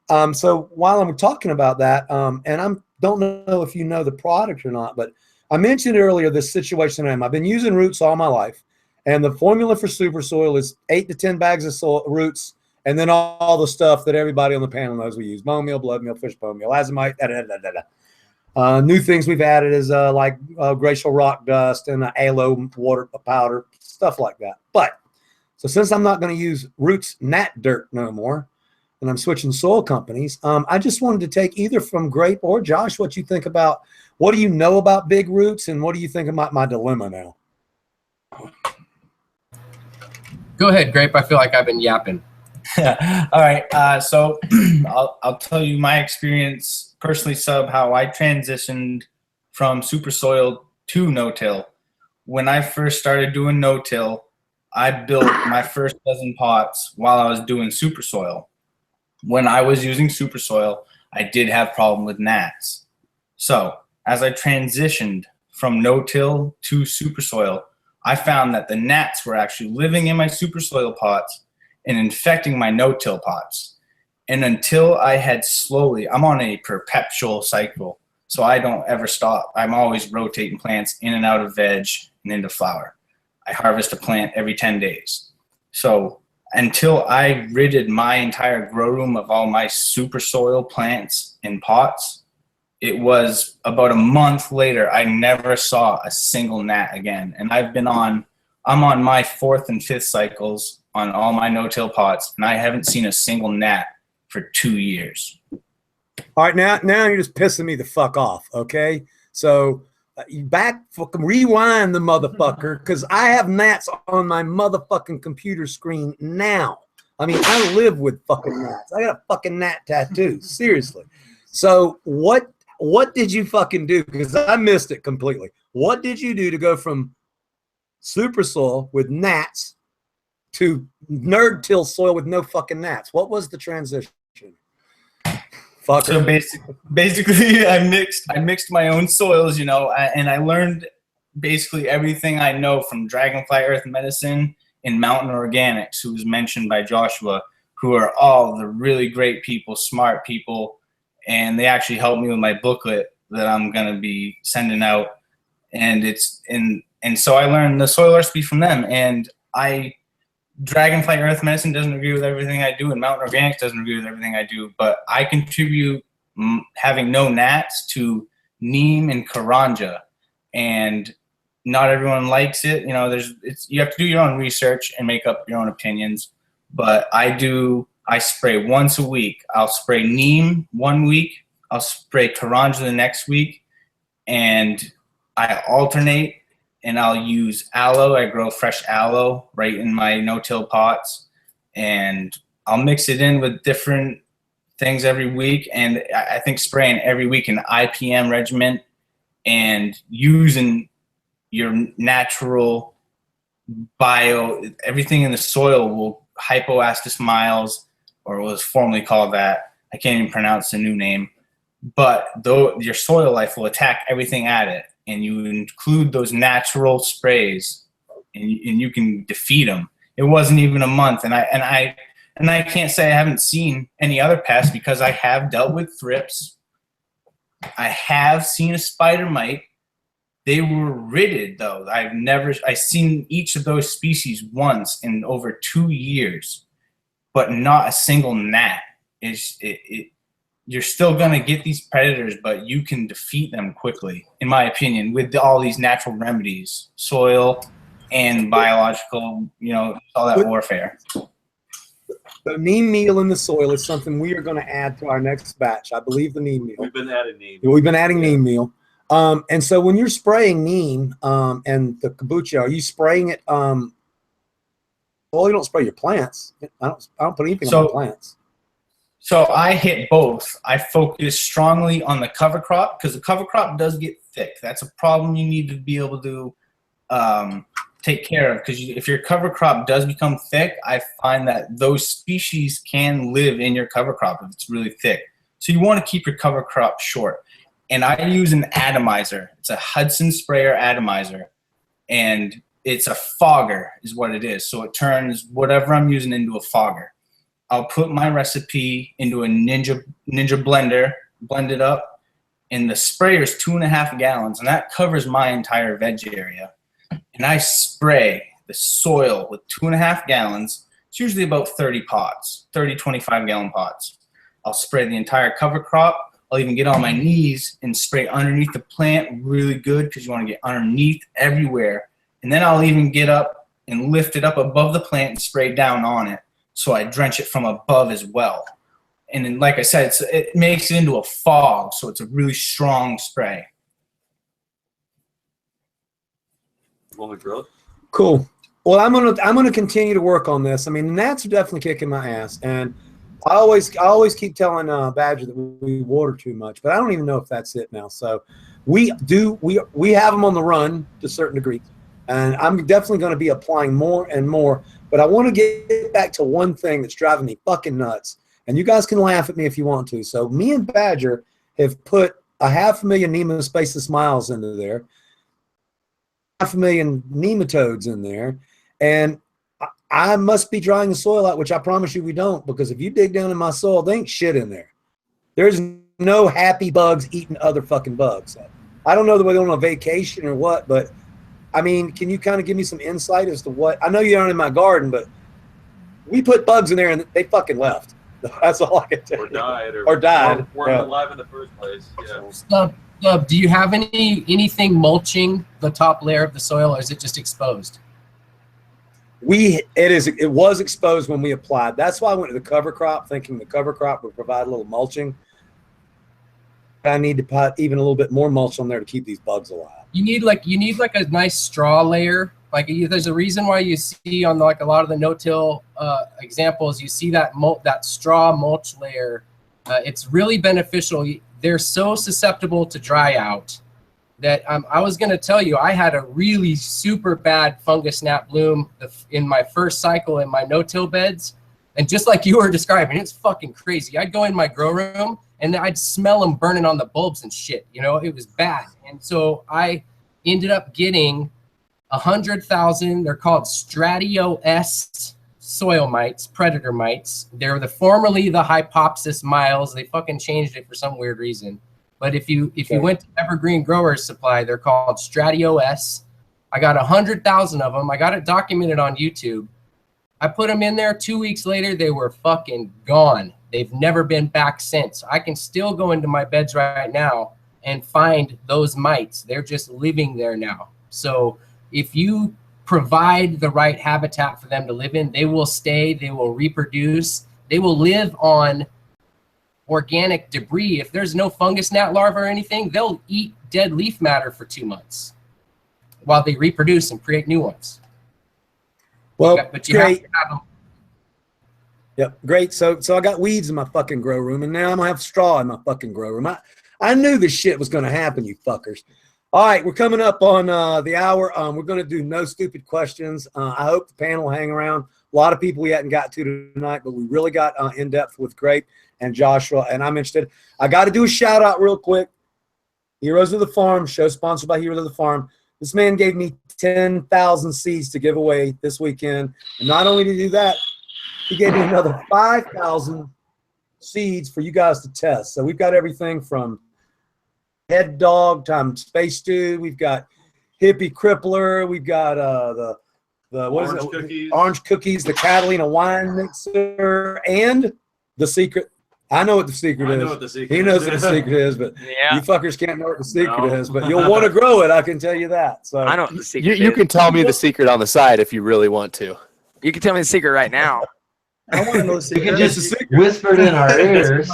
while I'm talking about that, and I don't know if you know the product or not, but I mentioned earlier this situation I've been using roots all my life, and the formula for super soil is 8 to 10 bags of soil, roots, and then all the stuff that everybody on the panel knows we use: bone meal, blood meal, fish bone meal, azomite, new things we've added is like glacial rock dust and aloe water powder, stuff like that. But so since I'm not going to use roots nat dirt no more, and I'm switching soil companies, I just wanted to take either from Grape or Josh what you think about, what do you know about big roots, and what do you think about my dilemma now? Go ahead, Grape. I feel like I've been yapping. All right. So I'll tell you my experience personally, Sub, how I transitioned from super soil to no-till. When I first started doing no-till, I built my first dozen pots while I was doing super soil. When I was using super soil, I did have problem with gnats. So as I transitioned from no-till to super soil, I found that the gnats were actually living in my super soil pots and infecting my no-till pots. And until I had slowly, I'm on a perpetual cycle, so I don't ever stop. I'm always rotating plants in and out of veg and into flower. I harvest a plant every 10 days. So until I ridded my entire grow room of all my super soil plants in pots, it was about a month later, I never saw a single gnat again. And I'm on my 4th and 5th cycles on all my no-till pots, and I haven't seen a single gnat for 2 years. All right, now you're just pissing me the fuck off, okay? So fucking rewind the motherfucker, because I have gnats on my motherfucking computer screen now. I mean, I live with fucking gnats. I got a fucking gnat tattoo, seriously. So what did you fucking do? Because I missed it completely. What did you do to go from super soil with gnats to nerd till soil with no fucking gnats? What was the transition? Fucker. So basically, I mixed my own soils, you know, and I learned basically everything I know from Dragonfly Earth Medicine and Mountain Organics, who was mentioned by Joshua, who are all the really great people, smart people, and they actually helped me with my booklet that I'm gonna be sending out, and so I learned the soil recipe from them, and Dragonfly Earth Medicine doesn't agree with everything I do, and Mountain Organics doesn't agree with everything I do, but I contribute having no gnats to neem and karanja, and not everyone likes it. You know, you have to do your own research and make up your own opinions, but I spray once a week. I'll spray neem one week, I'll spray karanja the next week, and I alternate. And I'll use aloe. I grow fresh aloe right in my no-till pots, and I'll mix it in with different things every week. And I think spraying every week an IPM regimen and using your natural everything in the soil will hypoastis or it was formerly called that. I can't even pronounce the new name, but though your soil life will attack everything at it. And you include those natural sprays, and you can defeat them. It wasn't even a month, and I And I can't say I haven't seen any other pests because I have dealt with thrips. I have seen a spider mite. They were ridded though. I've seen each of those species once in over 2 years, but not a single gnat. You're still gonna get these predators, but you can defeat them quickly, in my opinion, with all these natural remedies, soil and biological, all that warfare. The neem meal in the soil is something we are going to add to our next batch. I believe the neem meal. We've been adding neem. We've been adding neem meal. And so when you're spraying neem and the kombucha, are you spraying it? Well, you don't spray your plants. I don't put anything on my plants. So I hit both. I focus strongly on the cover crop because the cover crop does get thick. That's a problem you need to be able to take care of, because if your cover crop does become thick, I find that those species can live in your cover crop if it's really thick. So you want to keep your cover crop short. And I use an atomizer. It's a Hudson sprayer atomizer. And it's a fogger is what it is. So it turns whatever I'm using into a fogger. I'll put my recipe into a Ninja blender, blend it up, and the sprayer is 2.5 gallons, and that covers my entire veg area. And I spray the soil with 2.5 gallons. It's usually about 30 pots, 30, 25-gallon pots. I'll spray the entire cover crop. I'll even get on my knees and spray underneath the plant really good, because you want to get underneath everywhere. And then I'll even get up and lift it up above the plant and spray down on it. So I drench it from above as well. And then, like I said, it makes it into a fog, so it's a really strong spray. Cool. Well, I'm gonna continue to work on this. I mean, the gnats are definitely kicking my ass, and I always keep telling Badger that we water too much, but I don't even know if that's it now. So we have them on the run to a certain degree, and I'm definitely going to be applying more and more. But I want to get back to one thing that's driving me fucking nuts, and you guys can laugh at me if you want to. So me and Badger have put 500,000 Nematospacus smiles into there, 500,000 nematodes in there, and I must be drying the soil out, which I promise you we don't, because if you dig down in my soil, there ain't shit in there. There's no happy bugs eating other fucking bugs. I don't know whether they're on a vacation or what, but I mean, can you kind of give me some insight as to what? I know you aren't in my garden, but we put bugs in there and they fucking left. That's all I can tell you. Or died. Weren't alive in the first place. Yeah. Stub, do you have anything mulching the top layer of the soil, or is it just exposed? It was exposed when we applied. That's why I went to the cover crop, thinking the cover crop would provide a little mulching. I need to put even a little bit more mulch on there to keep these bugs alive. You need like a nice straw layer. Like there's a reason why you see on like a lot of the no-till examples, you see that straw mulch layer. It's really beneficial. They're so susceptible to dry out that I was going to tell you, I had a really super bad fungus gnat bloom in my first cycle in my no-till beds. And just like you were describing, it's fucking crazy. I'd go in my grow room and I'd smell them burning on the bulbs and shit. It was bad. And so I ended up getting 100,000. They're called Stratio S soil mites, predator mites. They're formerly the Hypopsis miles. They fucking changed it for some weird reason. But if you went to Evergreen Growers Supply, they're called Stratio S. I got 100,000 of them. I got it documented on YouTube. I put them in there. 2 weeks later, they were fucking gone. They've never been back since. I can still go into my beds right now and find those mites. They're just living there now. So if you provide the right habitat for them to live in, they will stay, they will reproduce, they will live on organic debris. If there's no fungus gnat larvae or anything, they'll eat dead leaf matter for 2 months while they reproduce and create new ones. Well, but you great. have to have them. Yep, great. So I got weeds in my fucking grow room, and now I'm gonna have straw in my fucking grow room. I knew this shit was gonna happen, you fuckers. All right, we're coming up on the hour. We're gonna do no stupid questions. I hope the panel will hang around. A lot of people we hadn't got to tonight, but we really got in depth with Grape and Joshua, and I'm interested. I got to do a shout out real quick. Heroes of the Farm, show sponsored by Heroes of the Farm. This man gave me 10,000 seeds to give away this weekend. And not only did he do that, he gave me another 5,000 seeds for you guys to test. So we've got everything from head dog time space stew. We've got hippie crippler. We've got the what Orange is it? cookies. Orange cookies, the Catalina wine mixer, and the secret. I know what the secret I is. know what the secret He knows is. what the secret is, but Yeah. you fuckers can't know what the secret No. is. But you'll want to grow it. I can tell you that. So I know what the secret You is. can tell me the secret on the side if you really want to. You can tell me the secret right now. I want to know the You secret. can It's just a secret. whisper it in our ears.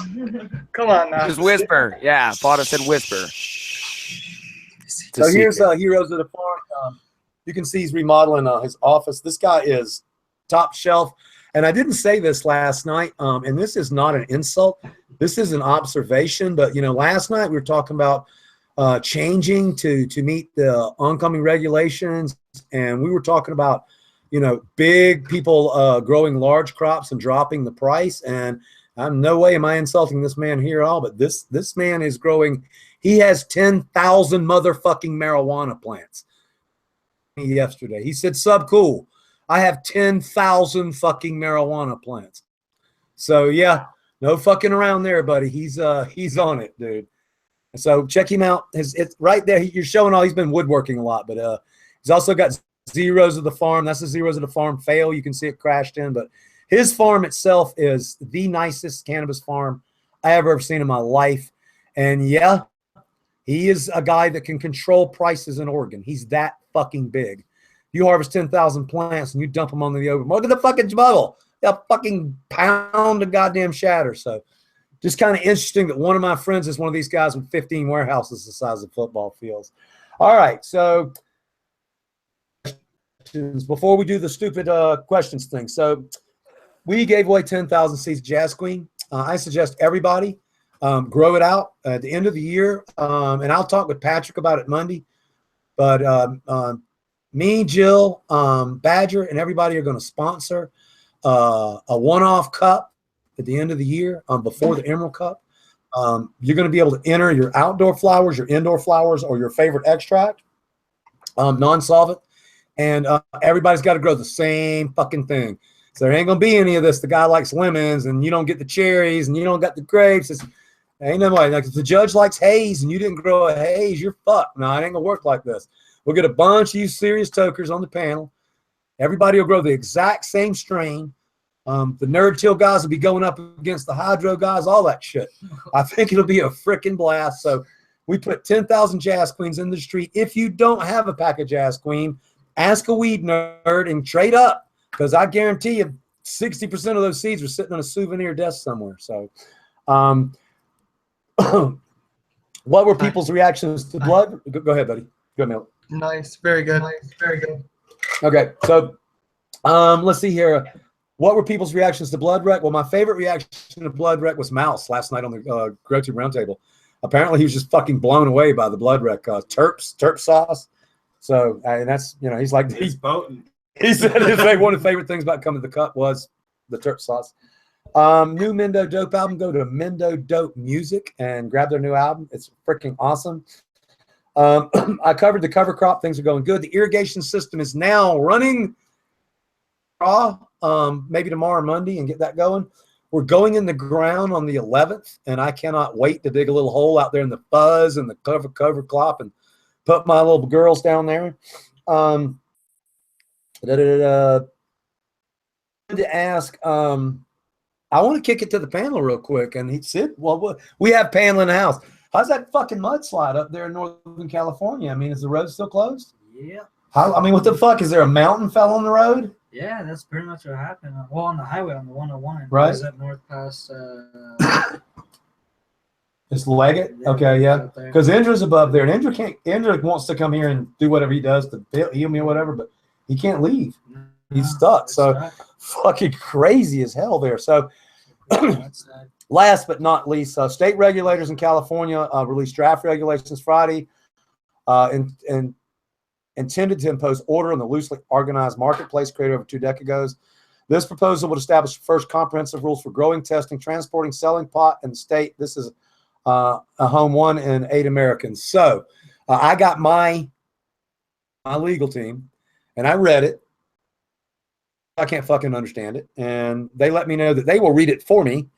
Come on now. Just whisper. Yeah, Fadah said whisper. It's a So here's secret. Heroes of the Farm. You can see he's remodeling his office. This guy is top shelf. And I didn't say this last night, and this is not an insult. This is an observation. But, you know, last night we were talking about changing to meet the oncoming regulations. And we were talking about, you know, big people growing large crops and dropping the price. And I'm no way am I insulting this man here at all. But this man is growing. He has 10,000 motherfucking marijuana plants. Yesterday, he said, "Subcool, I have 10,000 fucking marijuana plants." So yeah, no fucking around there, buddy. He's on it, dude. So check him out. It's right there. You're showing all. He's been woodworking a lot, but he's also got Zeros of the Farm. That's the Zeros of the Farm fail. You can see it crashed in, but his farm itself is the nicest cannabis farm I ever seen in my life. And yeah, he is a guy that can control prices in Oregon. He's that fucking big. You harvest 10,000 plants and you dump them on the open. Look at the fucking bubble. A fucking pound of goddamn shatter. So just kind of interesting that one of my friends is one of these guys with 15 warehouses the size of football fields. All right. So before we do the stupid questions thing. So we gave away 10,000 seeds of Jazz Queen. I suggest everybody grow it out at the end of the year. And I'll talk with Patrick about it Monday. But me, Jill, Badger, and everybody are going to sponsor a one-off cup at the end of the year before the Emerald Cup. You're going to be able to enter your outdoor flowers, your indoor flowers, or your favorite extract, non-solvent. And everybody's got to grow the same fucking thing. So there ain't going to be any of this. The guy likes lemons, and you don't get the cherries, and you don't got the grapes. Ain't no way. Like if the judge likes haze and you didn't grow a haze, you're fucked. No, it ain't gonna work like this. We'll get a bunch of you serious tokers on the panel. Everybody will grow the exact same strain. The Nerd Till guys will be going up against the Hydro guys, all that shit. I think it'll be a freaking blast. So we put 10,000 Jazz Queens in the street. If you don't have a pack of Jazz Queen, ask a weed nerd and trade up, because I guarantee you 60% of those seeds are sitting on a souvenir desk somewhere. So what were people's reactions to blood? Go ahead, buddy. Go ahead, Malik. Nice. Very good. Nice. Very good. Okay, so let's see here. What were people's reactions to blood wreck? Well, my favorite reaction to blood wreck was Mouse last night on the Grow-Tube Roundtable. Apparently, he was just fucking blown away by the blood wreck terp sauce. So, and that's, you know, he's like, It's potent. he said one of the favorite things about coming to the cup was the terp sauce. New Mendo Dope album. Go to Mendo Dope Music and grab their new album. It's freaking awesome. I covered the cover crop. Things are going good. The irrigation system is now running raw. Maybe tomorrow or Monday and get that going. We're going in the ground on the 11th, and I cannot wait to dig a little hole out there in the fuzz and the cover crop and put my little girls down there. To ask, I want to kick it to the panel real quick. And he said, well, we have panel in the house. How's that fucking mudslide up there in Northern California? I mean, is the road still closed? Yeah. I mean, what the fuck? Is there a mountain fell on the road? Yeah, that's pretty much what happened. Well, on the highway, on the 101. Right. It was up north past. Just leg it? Okay, yeah. Because Indra's above there. And Indra wants to come here and do whatever he does to heal me or whatever, but he can't leave. He's stuck. So fucking crazy as hell there. So last but not least, state regulators in California released draft regulations Friday and intended to impose order on the loosely organized marketplace created over 2 decades. This proposal would establish the first comprehensive rules for growing, testing, transporting, selling pot in the state. This is a home 1 in 8 Americans. So I got my legal team, and I read it. I can't fucking understand it. And they let me know that they will read it for me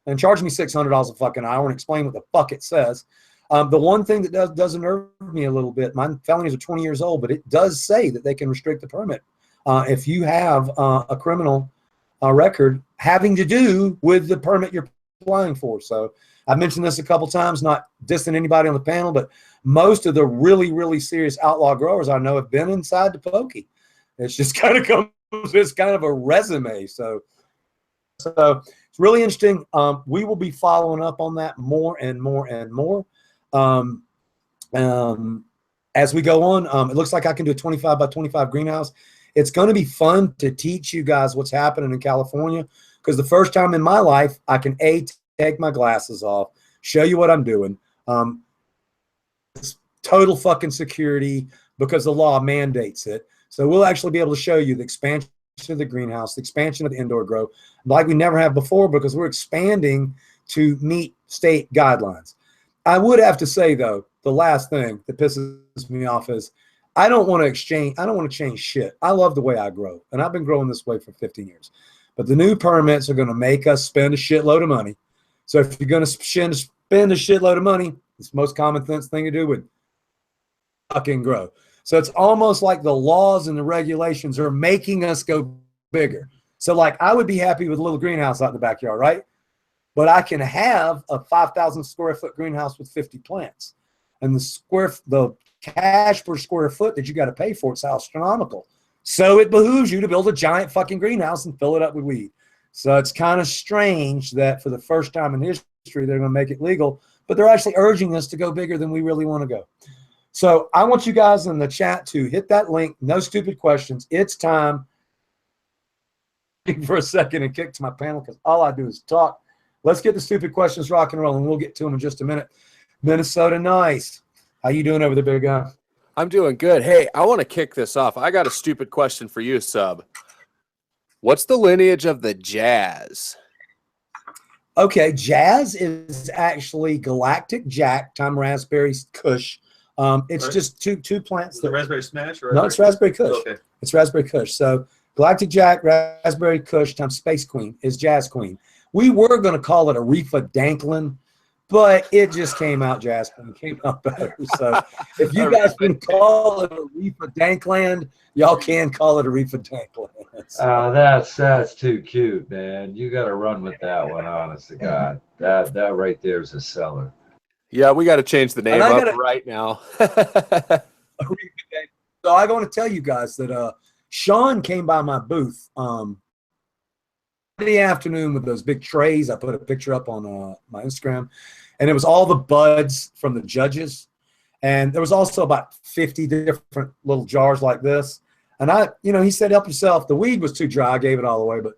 and charge me $600 a fucking hour and explain what the fuck it says. The one thing that does unnerve me a little bit, my felonies are 20 years old, but it does say that they can restrict the permit if you have a criminal record having to do with the permit you're applying for. So I've mentioned this a couple times, not dissing anybody on the panel, but most of the really, really serious outlaw growers I know have been inside the pokey. It's just kind of comes, it's kind of a resume. So it's really interesting. We will be following up on that more and more and more. As we go on, it looks like I can do a 25 by 25 greenhouse. It's going to be fun to teach you guys what's happening in California, because the first time in my life I can take my glasses off, show you what I'm doing. It's total fucking security because the law mandates it. So we'll actually be able to show you the expansion of the greenhouse, the expansion of the indoor grow, like we never have before, because we're expanding to meet state guidelines. I would have to say, though, the last thing that pisses me off is I don't want to change shit. I love the way I grow, and I've been growing this way for 15 years. But the new permits are going to make us spend a shitload of money. So if you're going to spend a shitload of money, it's the most common sense thing to do with fucking grow. So it's almost like the laws and the regulations are making us go bigger. So like I would be happy with a little greenhouse out in the backyard, right? But I can have a 5,000 square foot greenhouse with 50 plants. And the cash per square foot that you got to pay for it's astronomical. So it behooves you to build a giant fucking greenhouse and fill it up with weed. So it's kind of strange that for the first time in history, they're going to make it legal, but they're actually urging us to go bigger than we really want to go. So I want you guys in the chat to hit that link. No stupid questions. It's time for a second and kick to my panel because all I do is talk. Let's get the stupid questions rock and roll, and we'll get to them in just a minute. Minnesota Nice. How you doing over there, big guy? I'm doing good. Hey, I want to kick this off. I got a stupid question for you, Sub. What's the lineage of the Jazz? Okay, Jazz is actually Galactic Jack, Time Raspberry Kush. It's right. Just two plants. The Raspberry Smash? Or no, it's Raspberry Kush. Okay. It's Raspberry Kush. So Galactic Jack, Raspberry Kush times Space Queen is Jazz Queen. We were going to call it a Reefa Danklin, but it just came out Jazz Queen, came out better. So if you guys can call it a Reefa Dankland, y'all can call it a Reefa Dankland. Oh, that's too cute, man. You got to run with that one, honest to God. That right there is a seller. Yeah, we got to change the name up right now. So I want to tell you guys that Sean came by my booth the afternoon with those big trays. I put a picture up on my Instagram, and it was all the buds from the judges. And there was also about 50 different little jars like this. And he said, help yourself. The weed was too dry. I gave it all away, but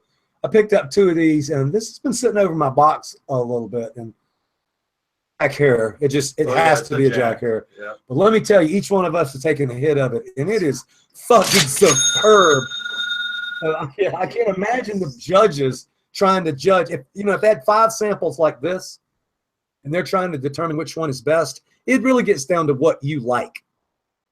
I picked up 2 of these, and this has been sitting over my box a little bit. And Jack Hair, it has to be a Jack Hair. Yeah. But let me tell you, each one of us is taking a hit of it, and it is fucking superb. I can't imagine the judges trying to judge. If they had 5 samples like this, and they're trying to determine which one is best, it really gets down to what you like,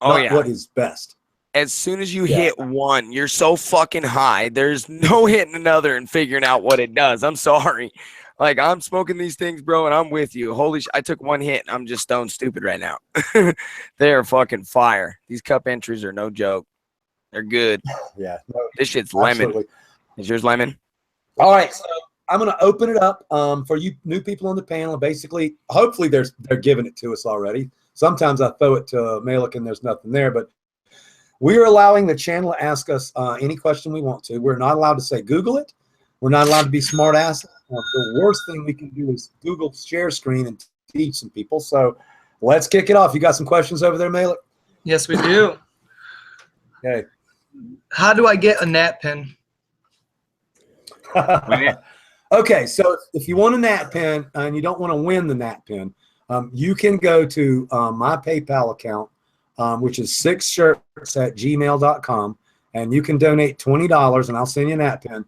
not what is best. As soon as you hit one, you're so fucking high. There's no hitting another and figuring out what it does. I'm sorry. Like, I'm smoking these things, bro, and I'm with you. Holy I took one hit, and I'm just stone stupid right now. They're fucking fire. These cup entries are no joke. They're good. Yeah. This shit's lemon. Absolutely. Is yours lemon? All right, so I'm going to open it up for you new people on the panel. Basically, hopefully they're giving it to us already. Sometimes I throw it to Malik and there's nothing there, but we are allowing the channel to ask us any question we want to. We're not allowed to say Google it. We're not allowed to be smart ass. The worst thing we can do is Google share screen and teach some people. So let's kick it off. You got some questions over there, Malik? Yes, we do. Okay. How do I get a gnat pen? Okay, so if you want a gnat pen and you don't want to win the gnat pen, you can go to my PayPal account, which is 6shirts@gmail.com, and you can donate $20 and I'll send you a gnat pen.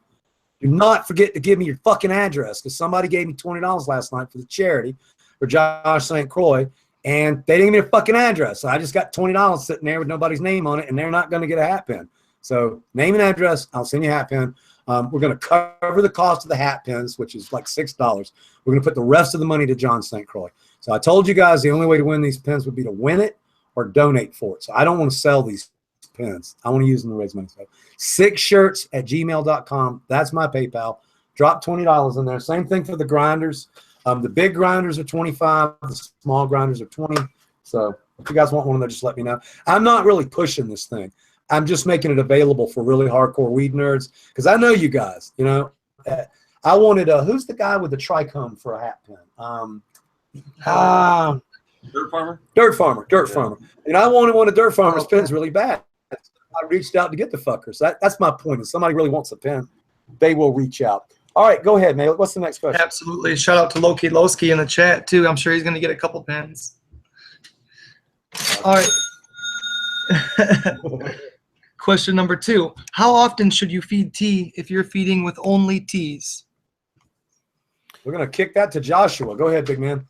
Do not forget to give me your fucking address, because somebody gave me $20 last night for the charity for Josh St. Croix, and they didn't give me a fucking address. So I just got $20 sitting there with nobody's name on it, and they're not going to get a hat pin. So name and address, I'll send you a hat pin. We're going to cover the cost of the hat pins, which is like $6. We're going to put the rest of the money to John St. Croix. So I told you guys the only way to win these pins would be to win it or donate for it. So I don't want to sell these pins. I want to use them to raise money. So 6shirts@gmail.com. That's my PayPal. Drop $20 in there. Same thing for the grinders. The big grinders are $25. The small grinders are $20. So if you guys want one of those, just let me know. I'm not really pushing this thing. I'm just making it available for really hardcore weed nerds because I know you guys. You know, I wanted who's the guy with the trichome for a hat pin? Dirt Farmer. Dirt Farmer. And I wanted one of Dirt Farmer's pins really bad. I reached out to get the fuckers. That's my point. If somebody really wants a pin, they will reach out. All right, go ahead, Malik. What's the next question? Absolutely. Shout out to Loki Lowski in the chat too. I'm sure he's going to get a couple pins. All right. Question number 2. How often should you feed tea if you're feeding with only teas? We're going to kick that to Joshua. Go ahead, big man.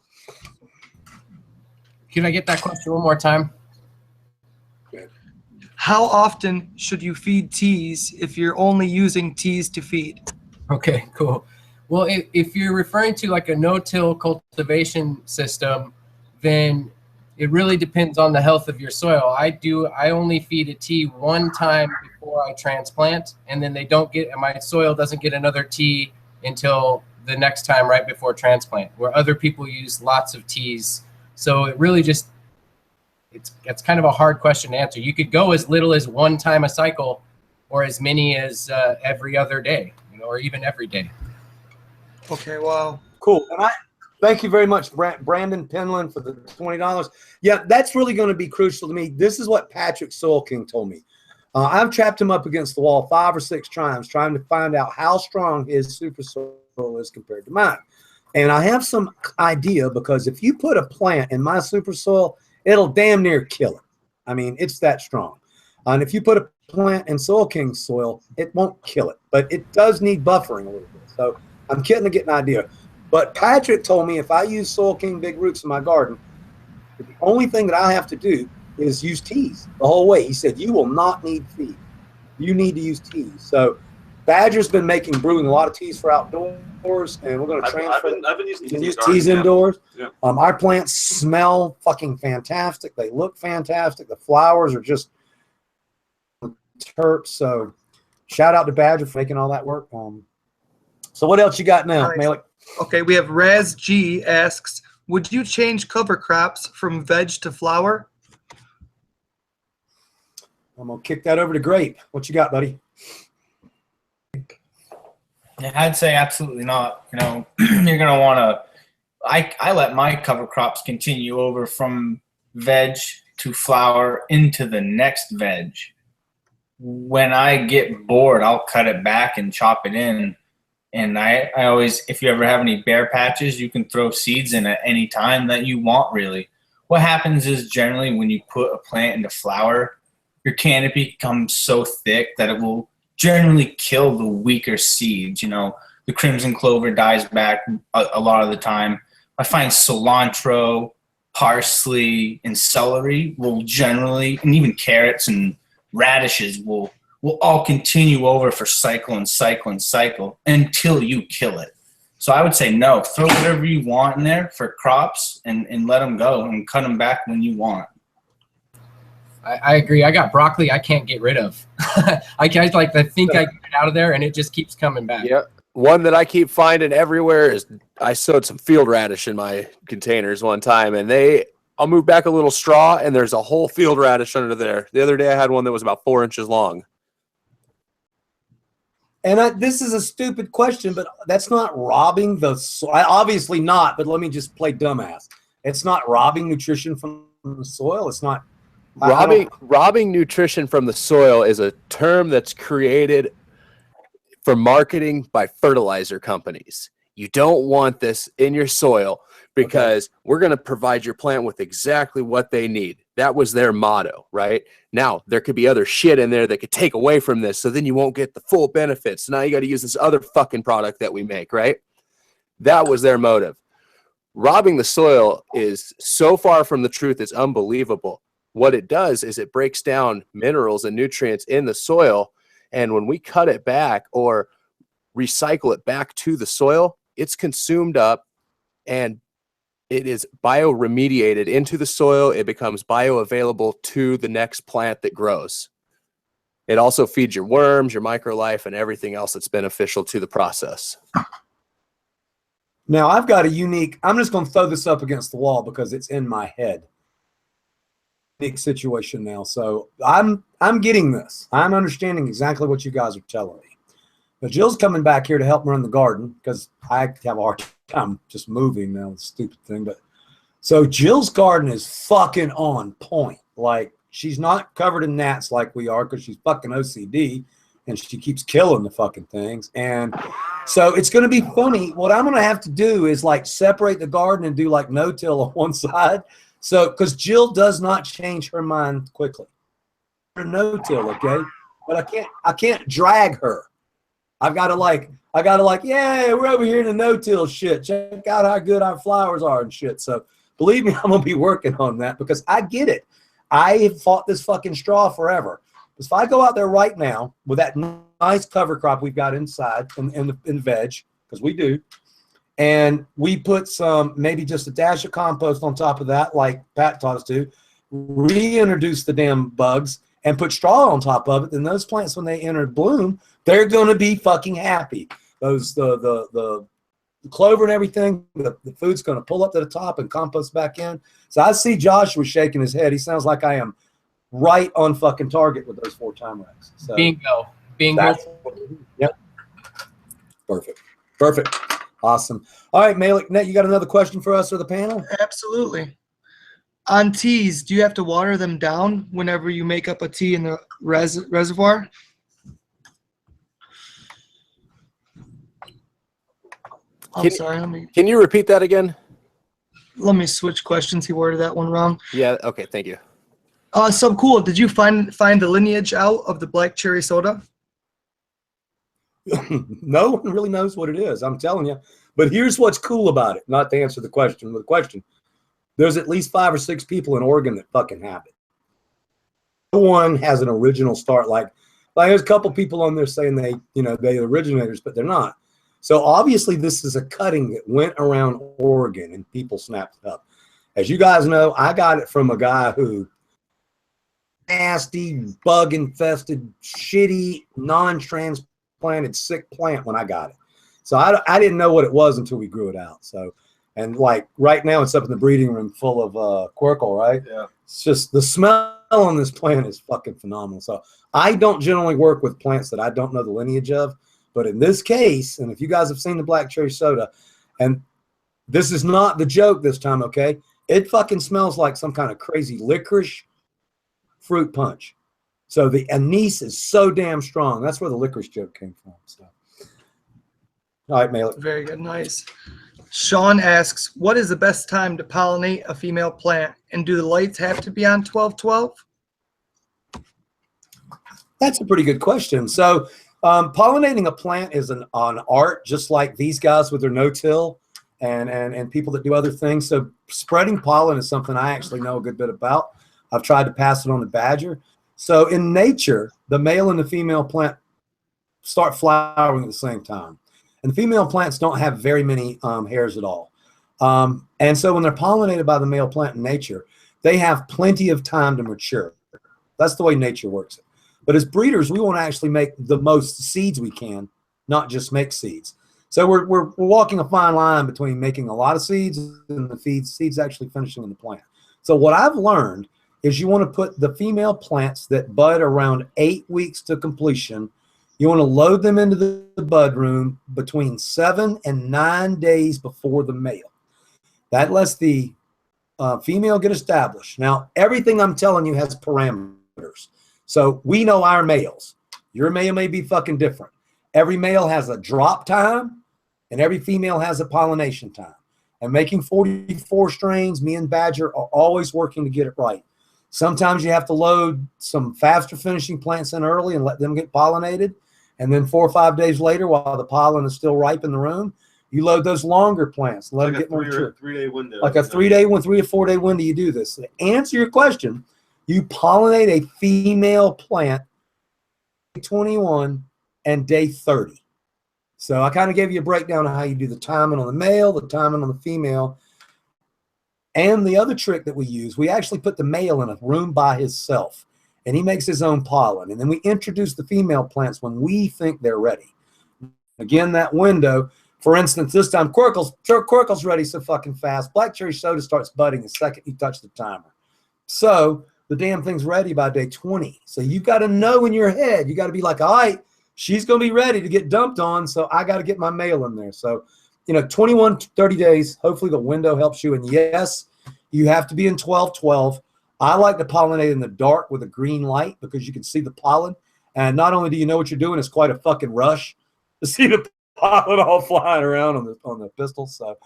Can I get that question one more time? How often should you feed teas if you're only using teas to feed? Okay, cool. Well, if you're referring to like a no-till cultivation system, then it really depends on the health of your soil. I only feed a tea one time before I transplant, and then my soil doesn't get another tea until the next time right before transplant, where other people use lots of teas. So it really just, it's kind of a hard question to answer. You could go as little as one time a cycle or as many as every other day, or even every day. Okay, wow. Cool. And thank you very much, Brandon Penland, for the $20. Yeah, that's really going to be crucial to me. This is what Patrick Soil King told me. I've trapped him up against the wall 5 or 6 times trying to find out how strong his super soil is compared to mine. And I have some idea because if you put a plant in my super soil, it'll damn near kill it. I mean, it's that strong. And if you put a plant in Soil King soil, it won't kill it. But it does need buffering a little bit. So I'm getting to get an idea. But Patrick told me if I use Soil King Big Roots in my garden, the only thing that I have to do is use teas the whole way. He said, you will not need feed. You need to use teas. So Badger's been brewing a lot of teas for outdoors, and we're going to transfer. I've been using teas indoors. Yeah. Our plants smell fucking fantastic. They look fantastic. The flowers are just terps. So shout out to Badger for making all that work. So what else you got now, Malik? Okay, we have Raz G asks, would you change cover crops from veg to flower? I'm going to kick that over to Grape. What you got, buddy? Yeah, I'd say absolutely not. You know, you're going to want to I let my cover crops continue over from veg to flower into the next veg. When I get bored, I'll cut it back and chop it in. And I always, if you ever have any bare patches, you can throw seeds in at any time that you want, really. What happens is generally when you put a plant into flower, your canopy becomes so thick that it will generally kill the weaker seeds. You know, the crimson clover dies back a lot of the time. I find cilantro, parsley, and celery will generally, and even carrots and radishes will all continue over for cycle and cycle and cycle until you kill it. So I would say no, throw whatever you want in there for crops and let them go and cut them back when you want. I agree. I got broccoli I can't get rid of. I think I get it out of there and it just keeps coming back. Yep. One that I keep finding everywhere is I sowed some field radish in my containers one time, and I'll move back a little straw and there's a whole field radish under there. The other day I had one that was about 4 inches long. And this is a stupid question, but that's not robbing the soil. Obviously not, but let me just play dumbass. It's not robbing nutrition from the soil. It's not robbing nutrition from the soil is a term that's created for marketing by fertilizer companies. You don't want this in your soil because we're going to provide your plant with exactly what they need. That was their motto, right? Now, there could be other shit in there that could take away from this, so then you won't get the full benefits. Now you got to use this other fucking product that we make, right? That was their motive. Robbing the soil is so far from the truth, it's unbelievable. what it does is it breaks down minerals and nutrients in the soil. And when we cut it back or recycle it back to the soil, it's consumed up and it is bioremediated into the soil. It becomes bioavailable to the next plant that grows. It also feeds your worms, your microlife, and everything else that's beneficial to the process. Now, I've got a unique, I'm just going to throw this up against the wall because it's in my head. Unique situation now. So I'm getting this. I'm understanding exactly what you guys are telling me. But Jill's coming back here to help me run the garden because I have a hard time just moving now, the stupid thing. But so Jill's garden is fucking on point. Like, she's not covered in gnats like we are because she's fucking OCD and she keeps killing the fucking things. And so it's going to be funny. What I'm going to have to do is like separate the garden and do like no-till on one side. So, because Jill does not change her mind quickly. No-till, okay? But I can't drag her. I gotta like, yeah, we're over here in the no-till shit. Check out how good our flowers are and shit. So believe me, I'm gonna be working on that because I get it. I have fought this fucking straw forever. Because if I go out there right now with that nice cover crop we've got inside in veg, because we do, and we put some, maybe just a dash of compost on top of that, like Pat taught us to, reintroduce the damn bugs, and put straw on top of it, then those plants, when they enter bloom, they're going to be fucking happy. Those the clover and everything, the food's going to pull up to the top and compost back in. So I see Joshua shaking his head. He sounds like I am right on fucking target with those 4 time racks. So Bingo. Yep. Perfect. Awesome. All right, Malik, Nate, you got another question for us or the panel? Absolutely. On teas, do you have to water them down whenever you make up a tea in the reservoir? Can you repeat that again? Let me switch questions. He worded that one wrong. Yeah, okay, thank you. Subcool, did you find the lineage out of the black cherry soda? No one really knows what it is, I'm telling you. But here's what's cool about it, not to answer the question, but the question. There's at least 5 or 6 people in Oregon that fucking have it. No one has an original start. Like there's a couple people on there saying they're originators, but they're not. So obviously this is a cutting that went around Oregon and people snapped it up. As you guys know, I got it from a guy who nasty, bug infested, shitty, non-transplanted, sick plant when I got it. So I didn't know what it was until we grew it out. So, and like right now it's up in the breeding room full of quercul, right? Yeah. It's just the smell on this plant is fucking phenomenal. So I don't generally work with plants that I don't know the lineage of. But in this case, and if you guys have seen the black cherry soda, and this is not the joke this time, okay? It fucking smells like some kind of crazy licorice fruit punch. So the anise is so damn strong. That's where the licorice joke came from. So, all right, Malik. Very good, nice. Sean asks, what is the best time to pollinate a female plant? And do the lights have to be on 12/12? That's a pretty good question. So pollinating a plant is an art, just like these guys with their no-till and people that do other things. So spreading pollen is something I actually know a good bit about. I've tried to pass it on to badger. So in nature, the male and the female plant start flowering at the same time. And the female plants don't have very many hairs at all. And so when they're pollinated by the male plant in nature, they have plenty of time to mature. That's the way nature works. But as breeders, we want to actually make the most seeds we can, not just make seeds. So we're walking a fine line between making a lot of seeds and the seeds actually finishing in the plant. So what I've learned is you want to put the female plants that bud around 8 weeks to completion. You want to load them into the bud room between 7 and 9 days before the male. That lets the female get established. Now, everything I'm telling you has parameters. So we know our males. Your male may be fucking different. Every male has a drop time, and every female has a pollination time. And making 44 strains, me and Badger are always working to get it right. Sometimes you have to load some faster finishing plants in early and let them get pollinated. And then 4 or 5 days later, while the pollen is still ripe in the room, you load those longer plants and let them get more mature. 3-day window. Like a 3 or 4 day window, you do this. To answer your question, You pollinate a female plant day 21 and day 30. So I kind of gave you a breakdown of how you do the timing on the male, the timing on the female. And the other trick that we use, we actually put the male in a room by himself, and he makes his own pollen. And then we introduce the female plants when we think they're ready. Again, that window, for instance, this time Quirkle's ready so fucking fast. Black cherry soda starts budding the second you touch the timer. So the damn thing's ready by day 20. So you got to know in your head, you got to be like, all right, she's going to be ready to get dumped on, so I got to get my male in there. So, 21 to 30 days, hopefully the window helps you. And yes, you have to be in 12-12. I like to pollinate in the dark with a green light because you can see the pollen. And not only do you know what you're doing, it's quite a fucking rush to see the pollen all flying around on the pistils. So,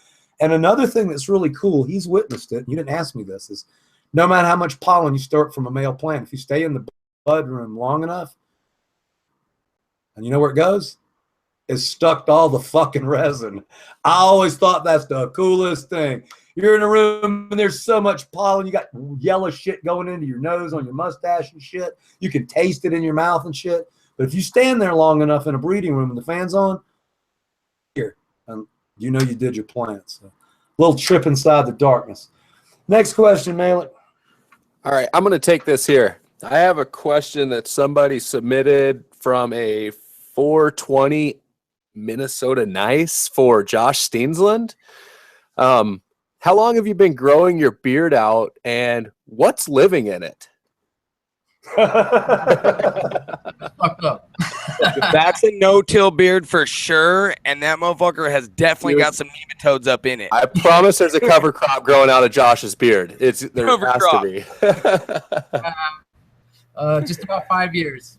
and another thing that's really cool, he's witnessed it, you didn't ask me this, is no matter how much pollen you start from a male plant, if you stay in the bud room long enough, and you know where it goes? It's stuck to all the fucking resin. I always thought that's the coolest thing. You're in a room and there's so much pollen. You got yellow shit going into your nose, on your mustache and shit. You can taste it in your mouth and shit. But if you stand there long enough in a breeding room and the fan's on, here, you know you did your plants. So, little trip inside the darkness. Next question, Malik. All right, I'm going to take this here. I have a question that somebody submitted from a 420 Minnesota Nice for Josh Steensland. How long have you been growing your beard out, and what's living in it? That's a no-till beard for sure, and that motherfucker has definitely got some nematodes up in it. I promise there's a cover crop growing out of Josh's beard. There Cover has crop. to be. Just about 5 years.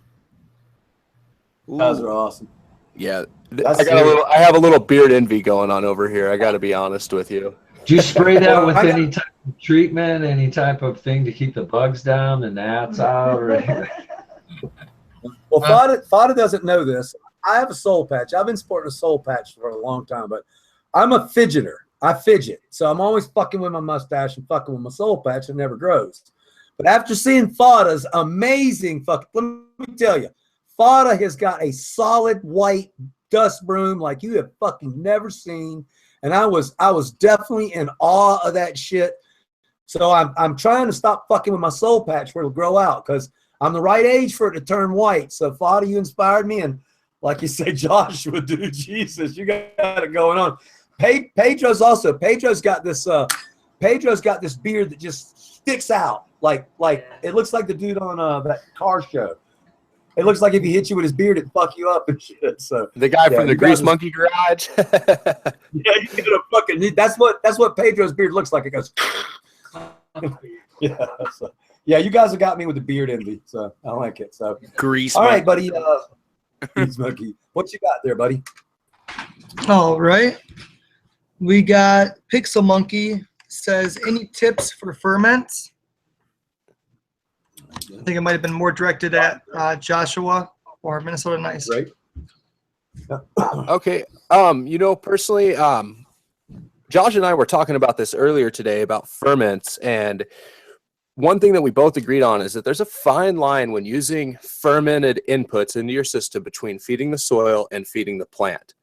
Those are awesome. Yeah, I have a little beard envy going on over here. I got to be honest with you. Do you spray that with any type of treatment, any type of thing to keep the bugs down, the gnats out, or anything? Well, Fadah doesn't know this. I have a soul patch. I've been sporting a soul patch for a long time, but I'm a fidgeter. I fidget. So I'm always fucking with my mustache and fucking with my soul patch. It never grows. But after seeing Fadah's amazing fucking, let me tell you, Fadah has got a solid white dust broom like you have fucking never seen. And I was definitely in awe of that shit. So I'm trying to stop fucking with my soul patch where it'll grow out because I'm the right age for it to turn white. So Fadah, you inspired me, and like you say, Josh would do. Jesus, you got it going on. Pedro's got this beard that just sticks out like it looks like the dude on that car show. It looks like if he hit you with his beard, it'd fuck you up and shit. So the guy from the Grease Monkey Garage. Yeah, you get a fucking. That's what Pedro's beard looks like. It goes. Yeah. So, yeah, you guys have got me with the beard envy, so I like it. So Grease. All right, buddy. Grease Monkey. What you got there, buddy? All right. We got Pixel Monkey says, any tips for ferments? I think it might have been more directed at Joshua or Minnesota Nice. Right. Okay. Personally, Josh and I were talking about this earlier today about ferments, and one thing that we both agreed on is that there's a fine line when using fermented inputs into your system between feeding the soil and feeding the plant.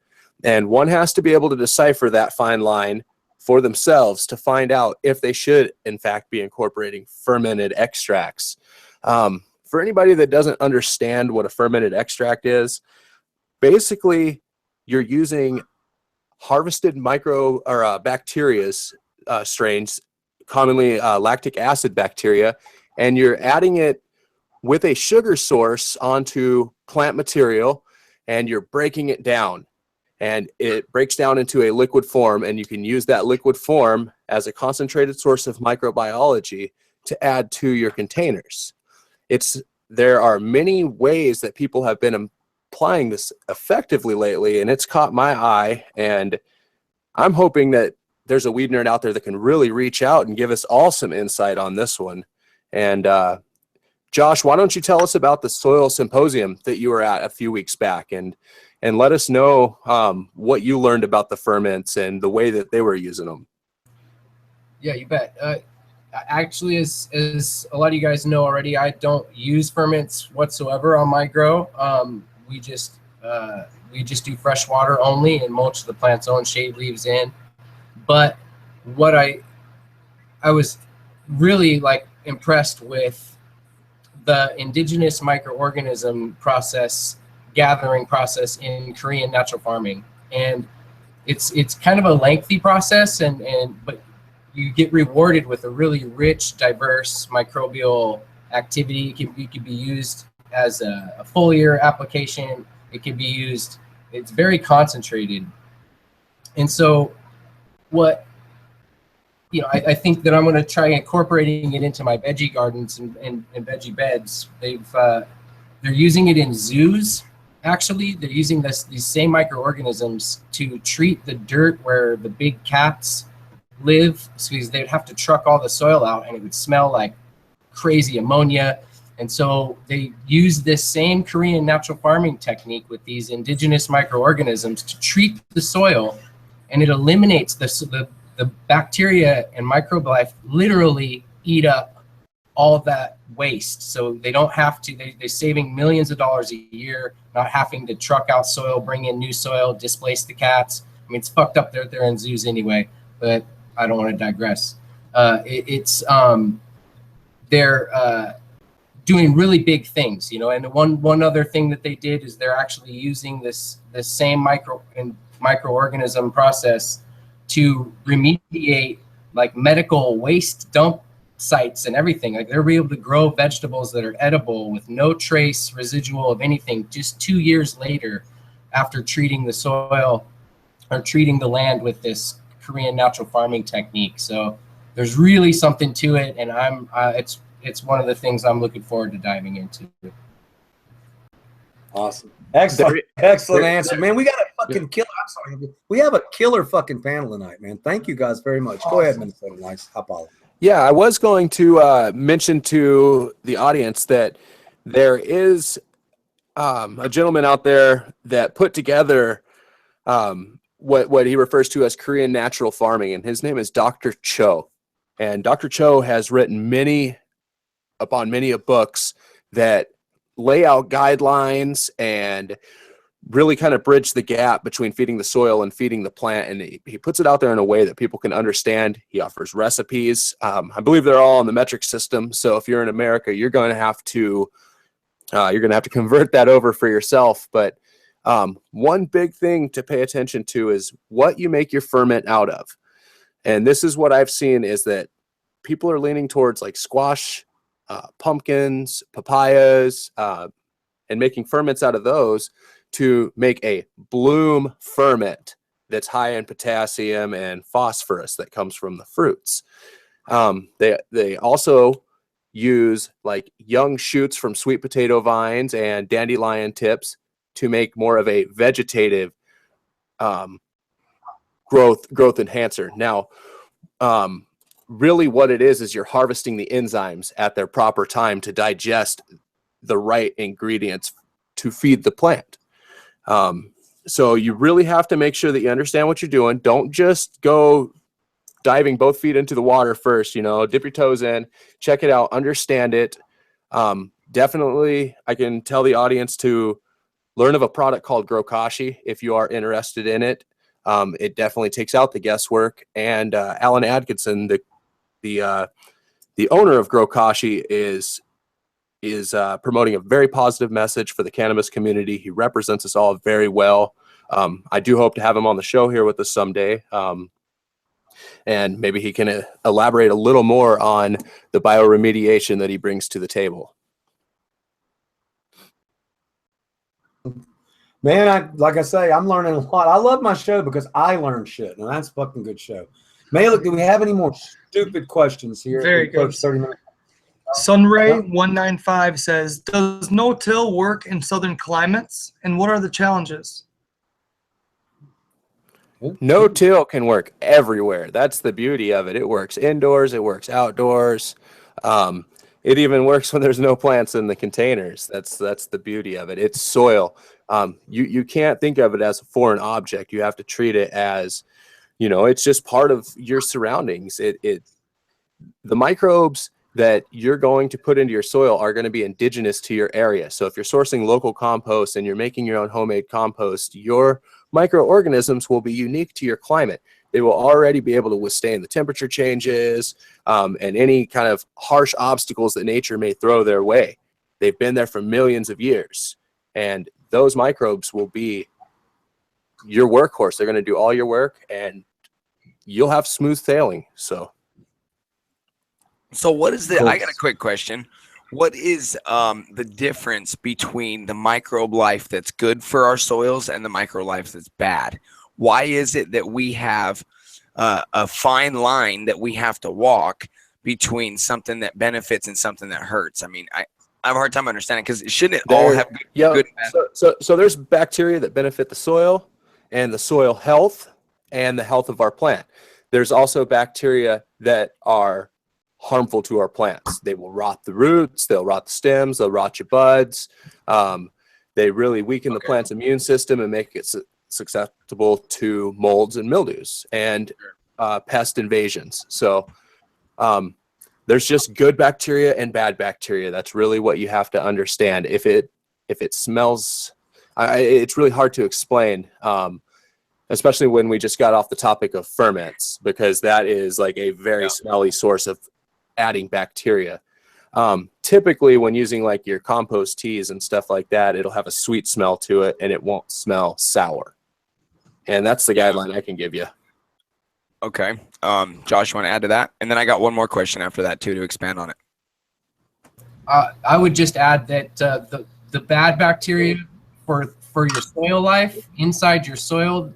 And one has to be able to decipher that fine line for themselves to find out if they should, in fact, be incorporating fermented extracts. For anybody that doesn't understand what a fermented extract is, basically you're using harvested micro or bacteria's strains, commonly lactic acid bacteria, and you're adding it with a sugar source onto plant material, and you're breaking it down, and it breaks down into a liquid form, and you can use that liquid form as a concentrated source of microbiology to add to your containers. There are many ways that people have been applying this effectively lately, and it's caught my eye, and I'm hoping that there's a weed nerd out there that can really reach out and give us all some insight on this one. And Josh, why don't you tell us about the soil symposium that you were at a few weeks back, and let us know what you learned about the ferments and the way that they were using them. Yeah, you bet. actually, as a lot of you guys know already, I don't use ferments whatsoever on my grow. We just do fresh water only and mulch the plant's own shade leaves in. But what I was really like impressed with the indigenous microorganism gathering process in Korean natural farming, and it's kind of a lengthy process, but you get rewarded with a really rich, diverse microbial activity. It can be used as a foliar application. It can be used. It's very concentrated, and so I think that I'm going to try incorporating it into my veggie gardens and veggie beds. They're using it in zoos. Actually, they're using these same microorganisms to treat the dirt where the big cats live, because they'd have to truck all the soil out and it would smell like crazy ammonia. And so they use this same Korean natural farming technique with these indigenous microorganisms to treat the soil, and it eliminates the bacteria and microbe life literally eat up all of that waste. So they don't have to, they're saving millions of dollars a year, not having to truck out soil, bring in new soil, displace the cats. I mean, it's fucked up they're in zoos anyway, but I don't want to digress. They're doing really big things, and one other thing that they did is they're actually using this same microorganism process to remediate like medical waste dump sites and everything. Like they're able to grow vegetables that are edible with no trace residual of anything just 2 years later after treating the soil or treating the land with this Korean natural farming technique. So there's really something to it, and it's one of the things I'm looking forward to diving into. Awesome. Excellent answer, man. We got a fucking killer. I'm sorry. We have a killer fucking panel tonight, man. Thank you guys very much. Go ahead, Minnesota Nice. Apollo. Yeah, I was going to mention to the audience that there is a gentleman out there that put together what he refers to as Korean natural farming, and his name is Dr. Cho. And Dr. Cho has written many books that lay out guidelines and really kind of bridge the gap between feeding the soil and feeding the plant. And he puts it out there in a way that people can understand. He offers recipes. I believe they're all on the metric system. So if you're in America, you're going to have to convert that over for yourself. But one big thing to pay attention to is what you make your ferment out of. And this is what I've seen is that people are leaning towards like squash, pumpkins, papayas, and making ferments out of those to make a bloom ferment that's high in potassium and phosphorus that comes from the fruits. They also use like young shoots from sweet potato vines and dandelion tips to make more of a vegetative growth enhancer. Now, really what it is you're harvesting the enzymes at their proper time to digest the right ingredients to feed the plant. So you really have to make sure that you understand what you're doing. Don't just go diving both feet into the water first, dip your toes in, check it out, understand it. Definitely, I can tell the audience to learn of a product called Grokashi if you are interested in it. It definitely takes out the guesswork. And Alan Atkinson, the owner of Grokashi, is promoting a very positive message for the cannabis community. He represents us all very well. I do hope to have him on the show here with us someday. And maybe he can elaborate a little more on the bioremediation that he brings to the table. Man, like I say, I'm learning a lot. I love my show because I learn shit, and that's a fucking good show. Malik, do we have any more stupid questions here? Very good. 30 minutes. Sunray195 says, does no-till work in southern climates, and what are the challenges? No-till can work everywhere. That's the beauty of it. It works indoors. It works outdoors. It even works when there's no plants in the containers. That's the beauty of it. It's soil. You can't think of it as a foreign object. You have to treat it as, it's just part of your surroundings. the microbes that you're going to put into your soil are going to be indigenous to your area. So if you're sourcing local compost and you're making your own homemade compost, your microorganisms will be unique to your climate. They will already be able to withstand the temperature changes and any kind of harsh obstacles that nature may throw their way. They've been there for millions of years, and those microbes will be your workhorse. They're going to do all your work, and you'll have smooth sailing. So what is I got a quick question. What is the difference between the microbe life that's good for our soils and the micro life that's bad? Why is it that we have a fine line that we have to walk between something that benefits and something that hurts? I mean, I have a hard time understanding, because shouldn't it all have good and bad? So there's bacteria that benefit the soil and the soil health and the health of our plant. There's also bacteria that are harmful to our plants. They will rot the roots, they'll rot the stems, they'll rot your buds. They really weaken the plant's immune system and make it susceptible to molds and mildews and pest invasions. So there's just good bacteria and bad bacteria. That's really what you have to understand. If it smells, it's really hard to explain, especially when we just got off the topic of ferments, because that is like a very smelly source of adding bacteria. Typically when using like your compost teas and stuff like that, it'll have a sweet smell to it and it won't smell sour. And that's the guideline I can give you. Okay. Josh, you want to add to that? And then I got one more question after that too, to expand on it. I would just add that the bad bacteria for your soil life inside your soil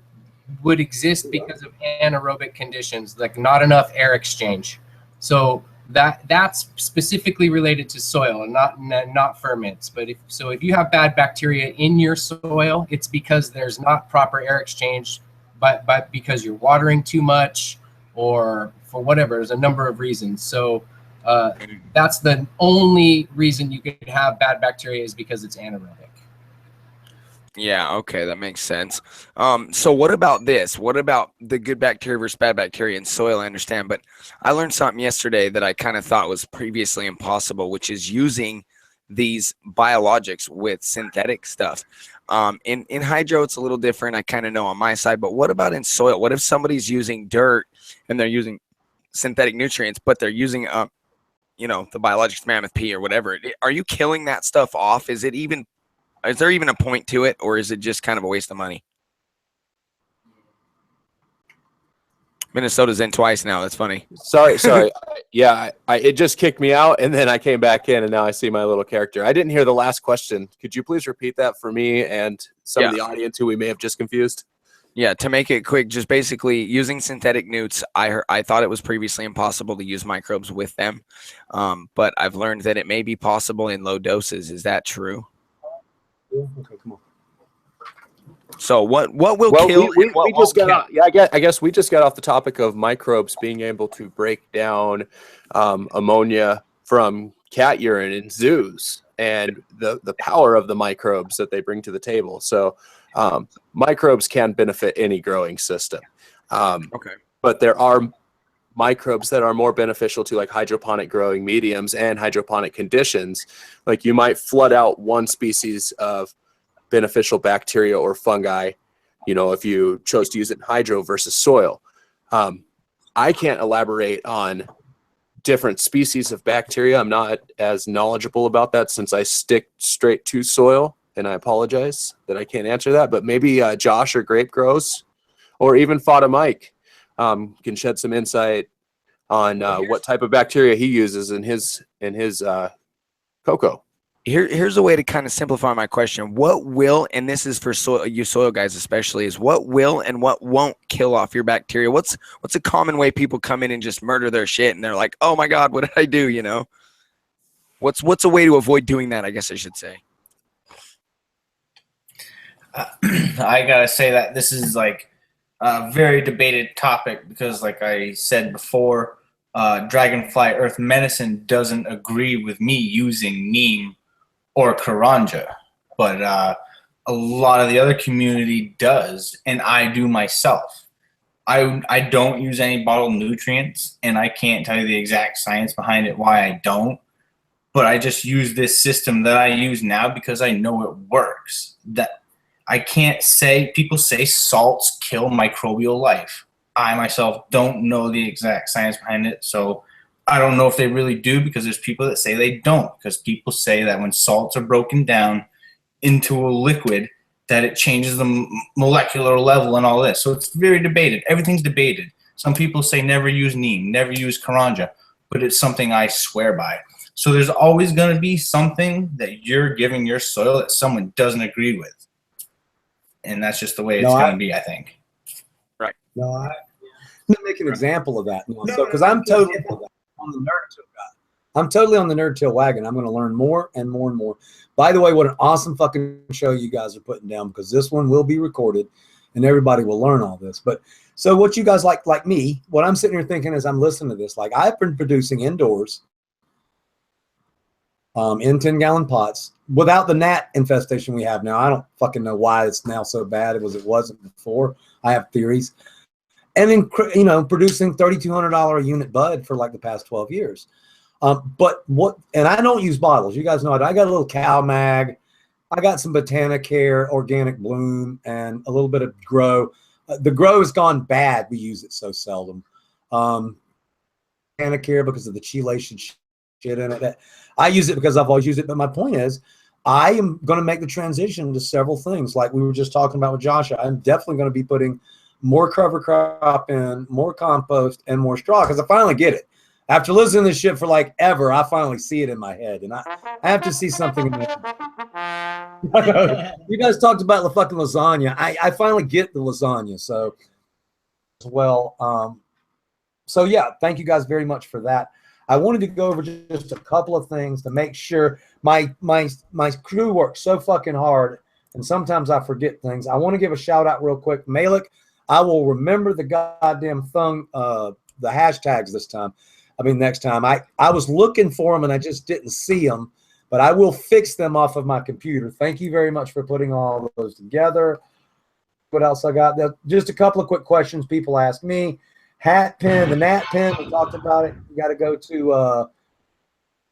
would exist because of anaerobic conditions, like not enough air exchange. So that's specifically related to soil and not ferments. But if you have bad bacteria in your soil, it's because there's not proper air exchange, but because you're watering too much, or for whatever. There's a number of reasons. So that's the only reason you could have bad bacteria, is because it's anaerobic. Yeah, okay, that makes sense. So what about this? What about the good bacteria versus bad bacteria in soil? I understand, but I learned something yesterday that I kind of thought was previously impossible, which is using these biologics with synthetic stuff. In hydro, it's a little different. I kind of know on my side, but what about in soil? What if somebody's using dirt and they're using synthetic nutrients, but they're using the biologics, mammoth P or whatever? Are you killing that stuff off? Is there even a point to it, or is it just kind of a waste of money? Minnesota's in twice now. That's funny. Sorry. Yeah, it just kicked me out, and then I came back in, and now I see my little character. I didn't hear the last question. Could you please repeat that for me and some of the audience who we may have just confused? Yeah, to make it quick, just basically using synthetic newts. I thought it was previously impossible to use microbes with them, but I've learned that it may be possible in low doses. Is that true? Okay, come on. So what will kill? We just got I guess we just got off the topic of microbes being able to break down ammonia from cat urine in zoos, and the power of the microbes that they bring to the table. So microbes can benefit any growing system. Okay. But there are microbes that are more beneficial to like hydroponic growing mediums and hydroponic conditions. Like you might flood out one species of beneficial bacteria or fungi, if you chose to use it in hydro versus soil. I can't elaborate on different species of bacteria. I'm not as knowledgeable about that since I stick straight to soil, and I apologize that I can't answer that, but maybe Josh or Grape Grows or even Fadah Mike can shed some insight on what type of bacteria he uses in his cocoa. Here's a way to kind of simplify my question. What will, and this is for you soil guys especially, is what will and what won't kill off your bacteria? What's a common way people come in and just murder their shit and they're like, oh my God, what did I do? What's a way to avoid doing that, I guess I should say? I gotta say that this is like a very debated topic, because like I said before, Dragonfly Earth Medicine doesn't agree with me using neem or karanja, but a lot of the other community does, and I do myself. I don't use any bottled nutrients, and I can't tell you the exact science behind it why I don't. But I just use this system that I use now because I know it works. That I can't say, people say salts kill microbial life. I myself don't know the exact science behind it, so I don't know if they really do, because there's people that say they don't, because people say that when salts are broken down into a liquid, that it changes the molecular level and all this. So it's very debated. Everything's debated. Some people say never use neem, never use karanja, but it's something I swear by. So there's always going to be something that you're giving your soil that someone doesn't agree with. And that's just the way it's going to be, I think. Right. No, I'm going to make an example of that. Because I'm totally on the nerd till guy. I'm totally on the nerd till wagon. I'm going to learn more and more and more. By the way, what an awesome fucking show you guys are putting down, because this one will be recorded and everybody will learn all this. But so what you guys like me, what I'm sitting here thinking as I'm listening to this, like I've been producing indoors in 10-gallon pots without the gnat infestation we have now. I don't fucking know why it's now so bad. It wasn't before. I have theories. And then, you know, producing $3,200 a unit bud for like the past 12 years. But what, and I don't use bottles. You guys know it. I got a little Cow Mag. I got some Botanicare, Organic Bloom, and a little bit of Grow. The Grow has gone bad. We use it so seldom. Botanicare because of the chelation shit in it. I use it because I've always used it. But my point is, I am going to make the transition to several things. Like we were just talking about with Josh, I'm definitely going to be putting more cover crop in, more compost, and more straw, because I finally get it. After listening to this shit for like ever, I finally see it in my head, and I have to see something in there. You guys talked about the fucking lasagna. I finally get the lasagna. So, so yeah, thank you guys very much for that. I wanted to go over just a couple of things to make sure my crew works so fucking hard, and sometimes I forget things. I want to give a shout out real quick. Malik, I will remember the goddamn thing, the hashtags this time. I mean, next time. I was looking for them and I just didn't see them, but I will fix them off of my computer. Thank you very much for putting all of those together. What else I got? Just a couple of quick questions people ask me. Hat pin, the Nat pin, we talked about it. You got to go to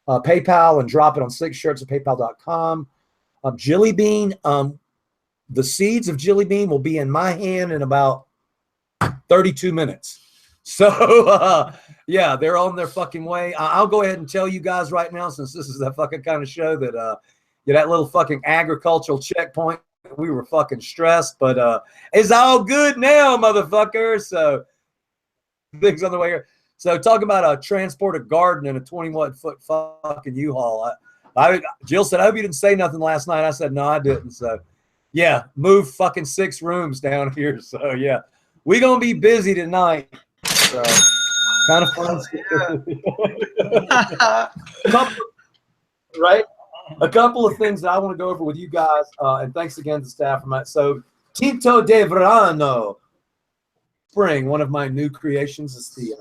PayPal and drop it on 6shirts at paypal.com. Jelly bean, the seeds of jelly bean will be in my hand in about 32 minutes. So, yeah, they're on their fucking way. I'll go ahead and tell you guys right now, since this is that fucking kind of show, that that little fucking agricultural checkpoint, we were fucking stressed, but it's all good now, motherfucker. So, things on the way here. So, talk about a transport a garden in a 21-foot fucking U-Haul. Jill said, I hope you didn't say nothing last night. I said, no, I didn't. So, yeah, move fucking 6 rooms down here. So, yeah, we're going to be busy tonight. So, kind of fun. Right? A couple of things that I want to go over with you guys, and thanks again to staff for my. So, Tinto de Verano Spring, one of my new creations, is the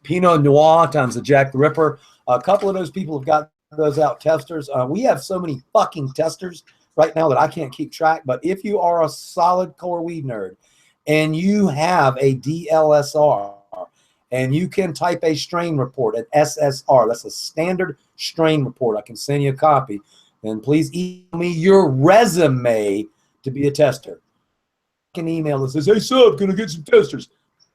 Pinot Noir times the Jack the Ripper. A couple of those people have got those out, testers. We have so many fucking testers right now that I can't keep track. But if you are a solid core weed nerd and you have a DLSR, and you can type a strain report, an SSR. That's a standard strain report. I can send you a copy. Then please email me your resume to be a tester. I can email that says, hey, sub, can I get some testers?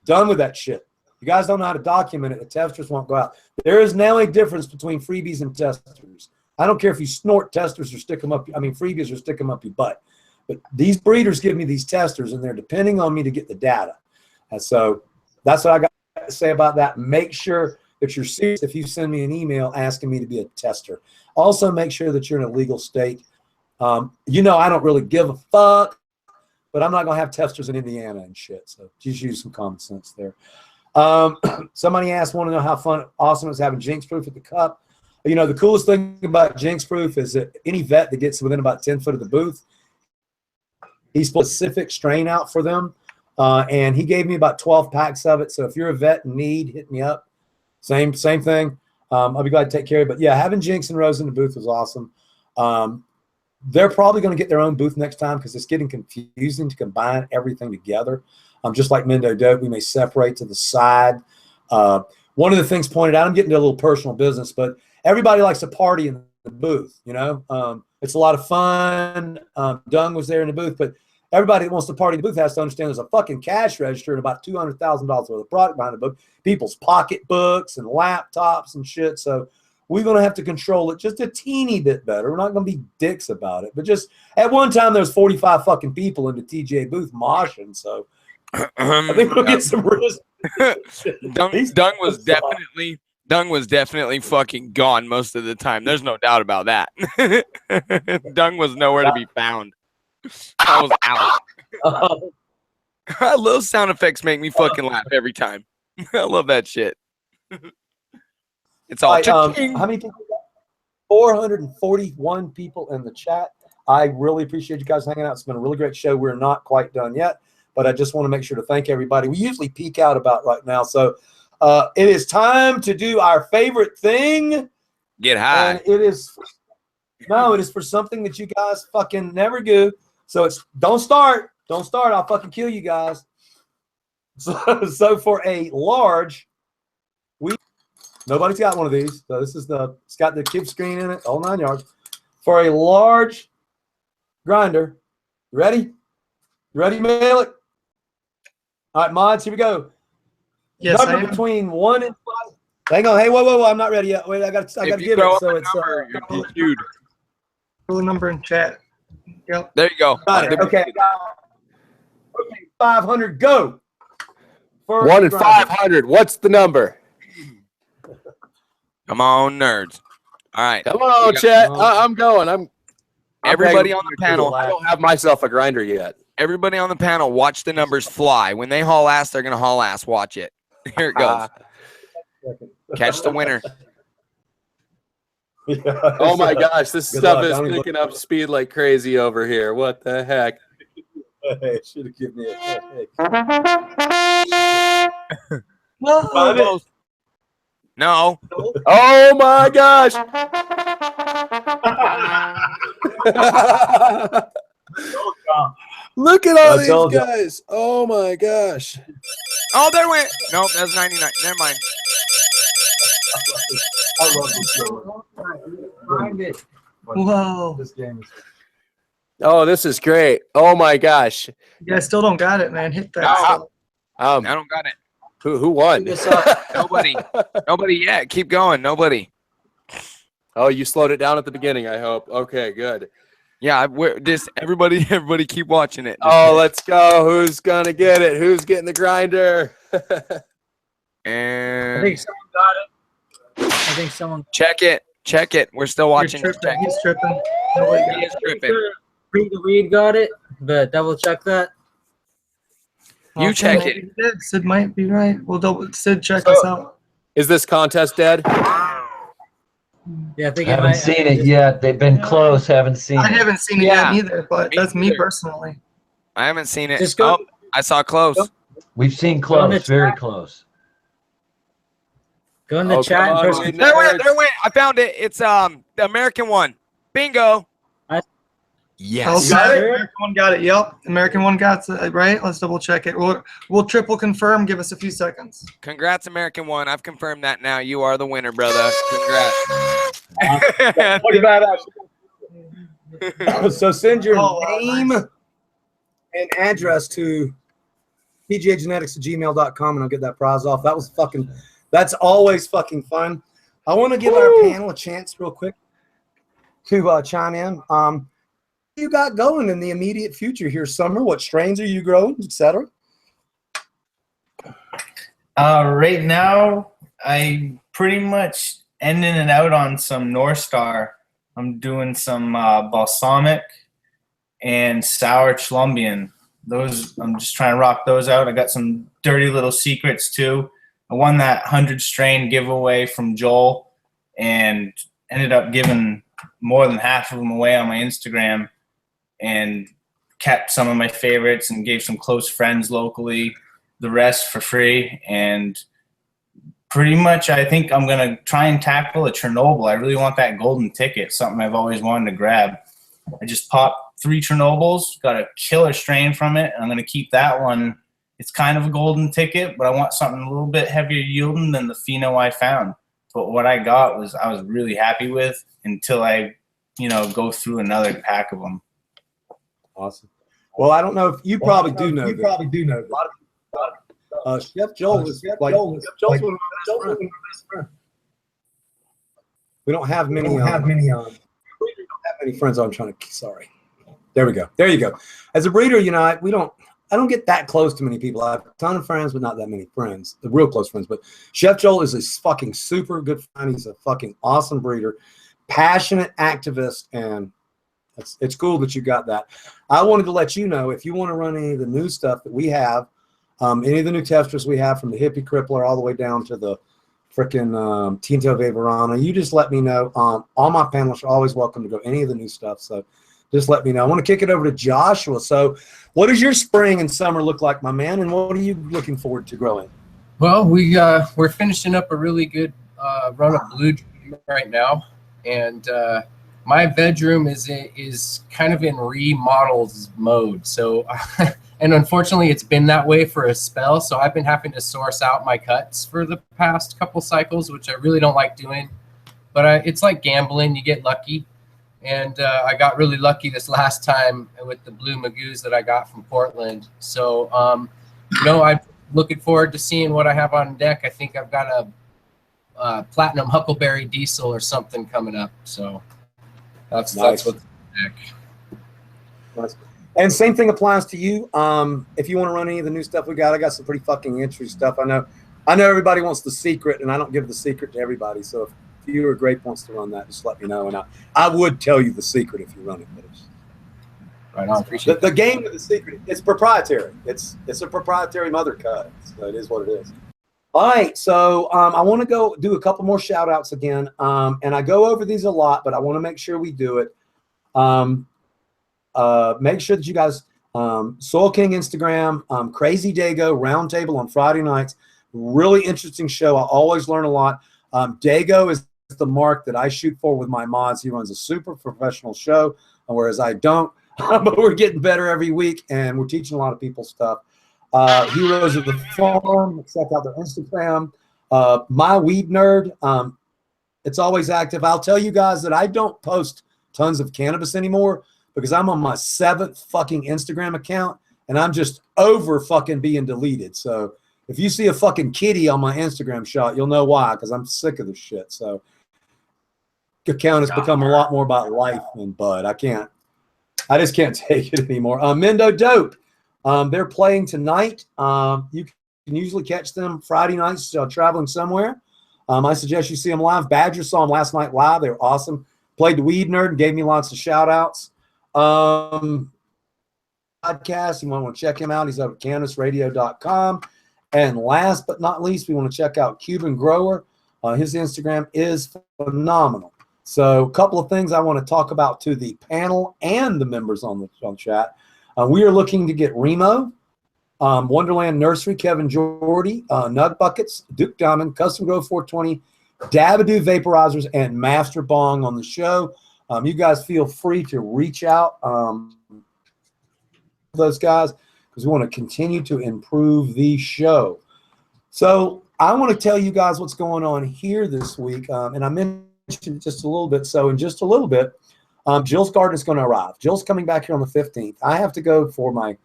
Done with that shit. You guys don't know how to document it. The testers won't go out. There is now a difference between freebies and testers. I don't care if you snort testers or stick them up. I mean, freebies or stick them up your butt. But these breeders give me these testers, and they're depending on me to get the data. And so that's what I got to say about that. Make sure that you're serious if you send me an email asking me to be a tester. Also, make sure that you're in a legal state. You know, I don't really give a fuck, but I'm not going to have testers in Indiana and shit. So just use some common sense there. Somebody want to know how awesome it is having Jinx Proof at the cup. You know, the coolest thing about Jinx Proof is that any vet that gets within about 10 foot of the booth, he's put a specific strain out for them. And he gave me about 12 packs of it. So if you're a vet in need, hit me up. Same thing. I'll be glad to take care of it. But yeah, having Jinx and Rose in the booth was awesome. They're probably going to get their own booth next time because it's getting confusing to combine everything together. Just like Mendo Dope, we may separate to the side. One of the things pointed out, I'm getting to a little personal business, but everybody likes to party in the booth, you know? It's a lot of fun. Dung was there in the booth, but everybody that wants to party in the booth has to understand there's a fucking cash register and about $200,000 worth of product behind the book, people's pocketbooks and laptops and shit. So we're going to have to control it just a teeny bit better. We're not going to be dicks about it, but just at one time there's 45 fucking people in the TJ booth moshing. So I think we'll get some risk. Dung was definitely fucking gone most of the time. There's no doubt about that. Dung was nowhere to be found. I was out. Little sound effects make me fucking laugh every time. I love that shit. It's all. How many people? 441 people in the chat. I really appreciate you guys hanging out. It's been a really great show. We're not quite done yet, but I just want to make sure to thank everybody. We usually peak out about right now, so it is time to do our favorite thing. Get high. And it is for something that you guys fucking never do. So it's don't start. I'll fucking kill you guys. So for a large, nobody's got one of these. So this is it's got the kid screen in it, all 9 yards. For a large grinder. You ready? You ready, Malik? All right, mods, here we go. Yes, number between 1 and 5. Hang on. Hey, whoa. I'm not ready yet. Wait, I got to give it. So it's you're DQ'd. Roll a number in chat. Yep. There you go. Got it. Okay. Okay, 500, go. 1 and 500. What's the number? Come on, nerds. All right. Come on, chat. I'm going. Everybody on the panel. I don't have myself a grinder yet. Everybody on the panel, watch the numbers fly. When they haul ass, they're going to haul ass. Watch it. Here it goes. Catch the winner. Oh my gosh, this stuff is picking up speed like crazy over here. What the heck? Hey, should have given me a heck. No. Oh my gosh. Look at all these guys. Oh my gosh. Oh, there went. Nope, that's 99. Never mind. I love this game. Whoa. This game is. Oh, this is great. Oh my gosh. Yeah, I still don't got it, man. Hit that. I don't got it. Who won? Nobody yet. Keep going. Nobody. Oh, you slowed it down at the beginning, I hope. Okay, good. Yeah, everybody keep watching it. Oh, let's go. Who's gonna get it? Who's getting the grinder? And I think someone got it. I think someone. Check it. We're still watching. He's tripping. He is tripping. The weed got it, but double check that. You check it. Sid might be right. We'll Sid check us out. Is this contest dead? Yeah, I think I haven't seen it yet. They've been close. Haven't seen it. I haven't seen it yet either, but that's me personally. I haven't seen it. Just go. Oh, I saw close. We've seen close, very close. Go in the chat. And post There went. I found it. It's the American one. Bingo. Yes. American one got it. Yep. American one got it, right? Let's double check it. We'll triple confirm. Give us a few seconds. Congrats, American one. I've confirmed that now. You are the winner, brother. Congrats. So send your name and address to pgagenetics@gmail.com and I'll get that prize off. That's always fucking fun. I want to give our panel a chance real quick to chime in. What you got going in the immediate future here, Summer? What strains are you growing, etc.? Right now, I pretty much ending it out on some North Star. I'm doing some balsamic and sour Colombian. Those I'm just trying to rock those out. I got some dirty little secrets too. I won that 100 strain giveaway from Joel and ended up giving more than half of them away on my Instagram and kept some of my favorites and gave some close friends locally the rest for free. And pretty much I think I'm going to try and tackle a Chernobyl. I really want that golden ticket, something I've always wanted to grab. I just popped 3 Chernobyls, got a killer strain from it, and I'm going to keep that one it's kind of a golden ticket, but I want something a little bit heavier yielding than the pheno I found. But what I got I was really happy with until I, go through another pack of them. Awesome. Well, I don't know if you probably do know. You probably do know. Chef Joel is like Joel's one of my best friends. We don't have many. We don't have many friends. I'm trying to. Sorry. There we go. There you go. As a breeder, I don't get that close to many people. I have a ton of friends, but not that many friends. The real close friends. But Chef Joel is a fucking super good friend. He's a fucking awesome breeder, passionate activist, and it's cool that you got that. I wanted to let you know if you want to run any of the new stuff that we have, any of the new testers we have from the Hippie Crippler all the way down to the freaking Tinto Vaporana, you just let me know. All my panelists are always welcome to go any of the new stuff. So just let me know. I want to kick it over to Joshua. So what does your spring and summer look like, my man? And what are you looking forward to growing? Well, we're finishing up a really good run of blue dream right now. And my bedroom is kind of in remodels mode. So, and unfortunately, it's been that way for a spell. So I've been having to source out my cuts for the past couple cycles, which I really don't like doing. But it's like gambling. You get lucky. And I got really lucky this last time with the blue magoos that I got from Portland. So, I'm looking forward to seeing what I have on deck. I think I've got a platinum huckleberry diesel or something coming up. So that's what's on deck. Nice. And same thing applies to you. If you want to run any of the new stuff we got, I got some pretty fucking interesting stuff. I know everybody wants the secret, and I don't give the secret to everybody. So if you or Grape wants to run that, just let me know, and I would tell you the secret if you run it. But right on, appreciate the game of the secret. It's proprietary. It's a proprietary mother cut. So it is what it is. All right, so I want to go do a couple more shout outs again, and I go over these a lot, but I want to make sure we do it. Make sure that you guys Soil King Instagram, Crazy Dago Roundtable on Friday nights. Really interesting show. I always learn a lot. Dago is the mark that I shoot for with my mods. He runs a super professional show, whereas I don't. But we're getting better every week, and we're teaching a lot of people stuff. Heroes of the Farm. Check out their Instagram. My WeedNerd. It's always active. I'll tell you guys that I don't post tons of cannabis anymore because I'm on my 7th fucking Instagram account, and I'm just over fucking being deleted. So if you see a fucking kitty on my Instagram shot, you'll know why, because I'm sick of this shit. So the account has become a lot more about life than bud. I just can't take it anymore. Mendo Dope. They're playing tonight. You can usually catch them Friday nights traveling somewhere. I suggest you see them live. Badger saw them last night live. They were awesome. Played the WeedNerd and gave me lots of shout outs. Podcast, you want to check him out. He's over at cannabisradio.com. And last but not least, we want to check out Cuban Grower. His Instagram is phenomenal. So a couple of things I want to talk about to the panel and the members on the chat. We are looking to get Remo, Wonderland Nursery, Kevin Jordy, Nug Buckets, Duke Diamond, Custom Grow 420, Dabadoo Vaporizers, and Master Bong on the show. You guys feel free to reach out those guys because we want to continue to improve the show. So I want to tell you guys what's going on here this week, and I mentioned just a little bit. So in just a little bit, Jill's garden is going to arrive. Jill's coming back here on the 15th. I have to go for my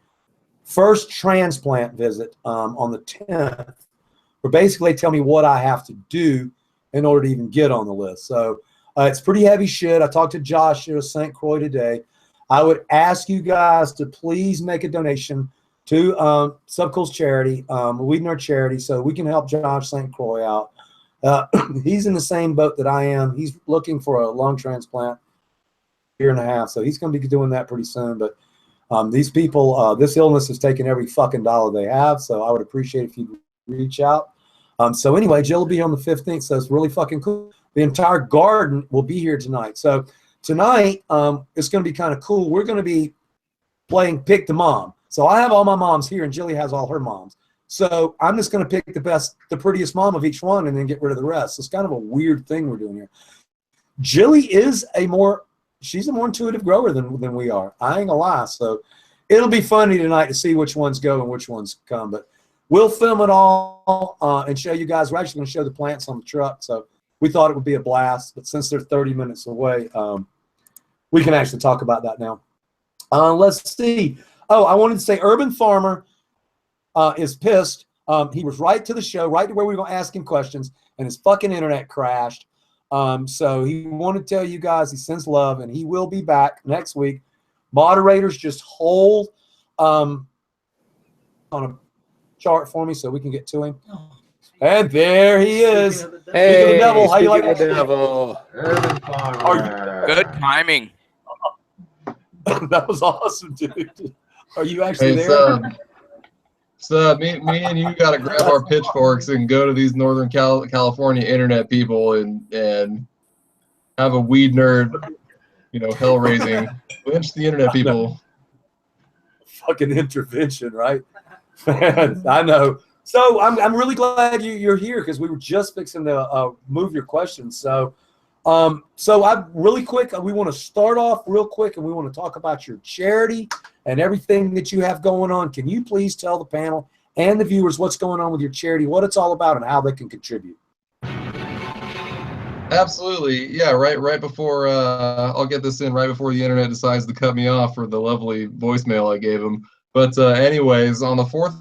first transplant visit on the 10th, where basically they tell me what I have to do in order to even get on the list. So it's pretty heavy shit. I talked to Josh here at St. Croix today. I would ask you guys to please make a donation to Subcool's charity, WeedNerd charity, so we can help Josh St. Croix out. He's in the same boat that I am. He's looking for a lung transplant, year and a half, so he's going to be doing that pretty soon. But these people, this illness has taken every fucking dollar they have, so I would appreciate if you reach out. So anyway, Jill will be on the 15th, so it's really fucking cool. The entire garden will be here tonight. So tonight, it's going to be kind of cool. We're going to be playing Pick the Mom. So I have all my moms here, and Jilly has all her moms. So I'm just going to pick the prettiest mom of each one and then get rid of the rest. So it's kind of a weird thing we're doing here. Jilly is she's a more intuitive grower than we are. I ain't gonna lie. So it'll be funny tonight to see which ones go and which ones come. But we'll film it all and show you guys. We're actually going to show the plants on the truck. So we thought it would be a blast. But since they're 30 minutes away, we can actually talk about that now. Let's see. Oh, I wanted to say Herbin Farmer is pissed. He was right to the show, right to where we were going to ask him questions, and his fucking internet crashed. So he wanted to tell you guys he sends love, and he will be back next week. Moderators, just hold on a chart for me so we can get to him. And there he is. Hey, the devil. How you like the that? devil? Herbin Farmer. Good timing. That was awesome, dude. Are you actually Hey, there? So me and you got to grab our pitchforks and go to these Northern California internet people and have a weed nerd, hell raising, lynch the internet people. Fucking intervention, right? I know. So I'm really glad you're here because we were just fixing to move your questions. So I really quick, we want to start off real quick and we want to talk about your charity and everything that you have going on. Can you please tell the panel and the viewers what's going on with your charity, what it's all about, and how they can contribute? Absolutely. Yeah, right before I'll get this in right before the internet decides to cut me off for the lovely voicemail I gave him. But anyways, on the 4th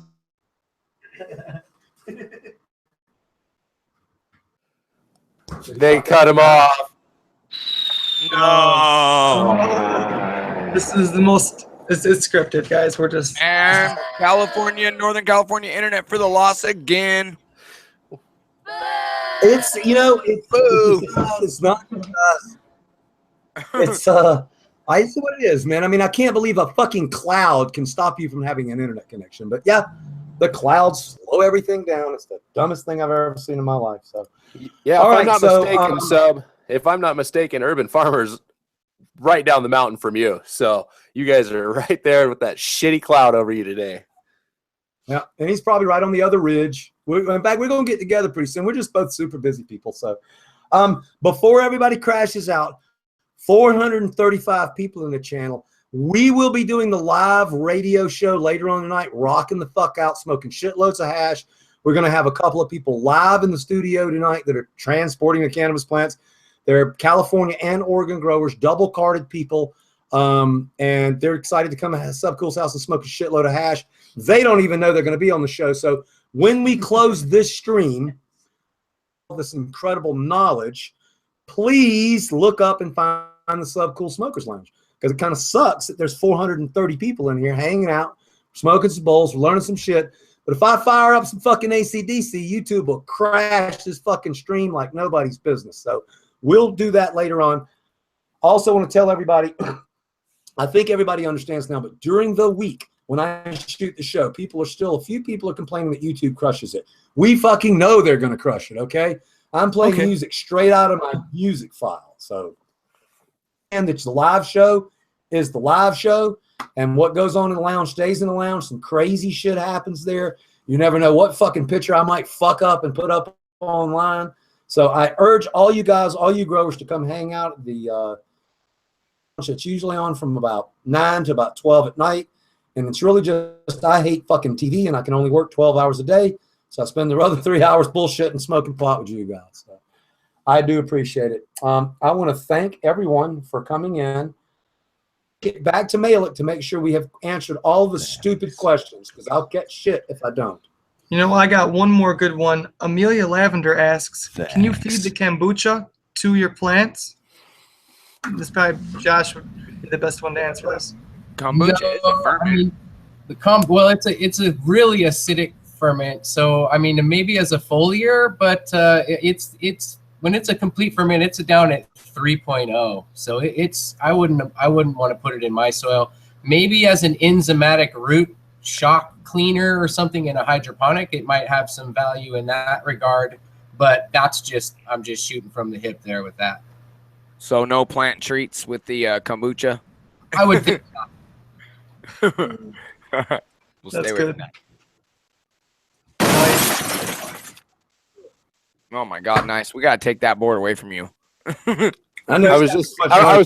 They cut him off. No. This is the most. It's scripted, guys. We're just. And Northern California internet for the loss again. It's it's not it's I see what it is, man. I mean, I can't believe a fucking cloud can stop you from having an internet connection. But yeah, the clouds slow everything down. It's the dumbest thing I've ever seen in my life. So yeah, all if right, I'm not so, mistaken, Sub. If I'm not mistaken, Herbin Farmer's right down the mountain from you. So you guys are right there with that shitty cloud over you today. Yeah, and he's probably right on the other ridge. In fact, we're going to get together pretty soon. We're just both super busy people. So before everybody crashes out, 435 people in the channel. We will be doing the live radio show later on tonight, rocking the fuck out, smoking shitloads of hash. We're going to have a couple of people live in the studio tonight that are transporting the cannabis plants. They're California and Oregon growers, double-carded people, and they're excited to come to Subcool's house and smoke a shitload of hash. They don't even know they're going to be on the show. So when we close this stream, all this incredible knowledge, please look up and find the Subcool Smokers Lounge, because it kind of sucks that there's 430 people in here hanging out, smoking some bowls, learning some shit. But if I fire up some fucking AC/DC, YouTube will crash this fucking stream like nobody's business. So we'll do that later on. Also want to tell everybody, I think everybody understands now, but during the week when I shoot the show, a few people are complaining that YouTube crushes it. We fucking know they're going to crush it, okay? I'm playing music straight out of my music file. So, and it's the live show is the live show, and what goes on in the lounge stays in the lounge. Some crazy shit happens there. You never know what fucking picture I might fuck up and put up online. So I urge all you guys, all you growers, to come hang out at the lounge. It's usually on from about 9 to about 12 at night. And it's really just, I hate fucking TV, and I can only work 12 hours a day. So I spend the other 3 hours bullshitting, smoking pot with you guys. So I do appreciate it. I want to thank everyone for coming in. Get back to Malik to make sure we have answered all the stupid questions, because I'll get shit if I don't. You know, I got one more good one. Amelia Lavender asks, can you feed the kombucha to your plants? This probably Josh would be the best one to answer this. Kombucha is a ferment. Well, it's a really acidic ferment. So I mean, maybe as a foliar, but it's when it's a complete ferment, it's down at 3.0. So I wouldn't want to put it in my soil. Maybe as an enzymatic root shock cleaner or something in a hydroponic, it might have some value in that regard. But I'm just shooting from the hip there with that. So no plant treats with the kombucha. I would think not. We'll That's stay good. with that. Oh my God, nice. We gotta take that board away from you. I was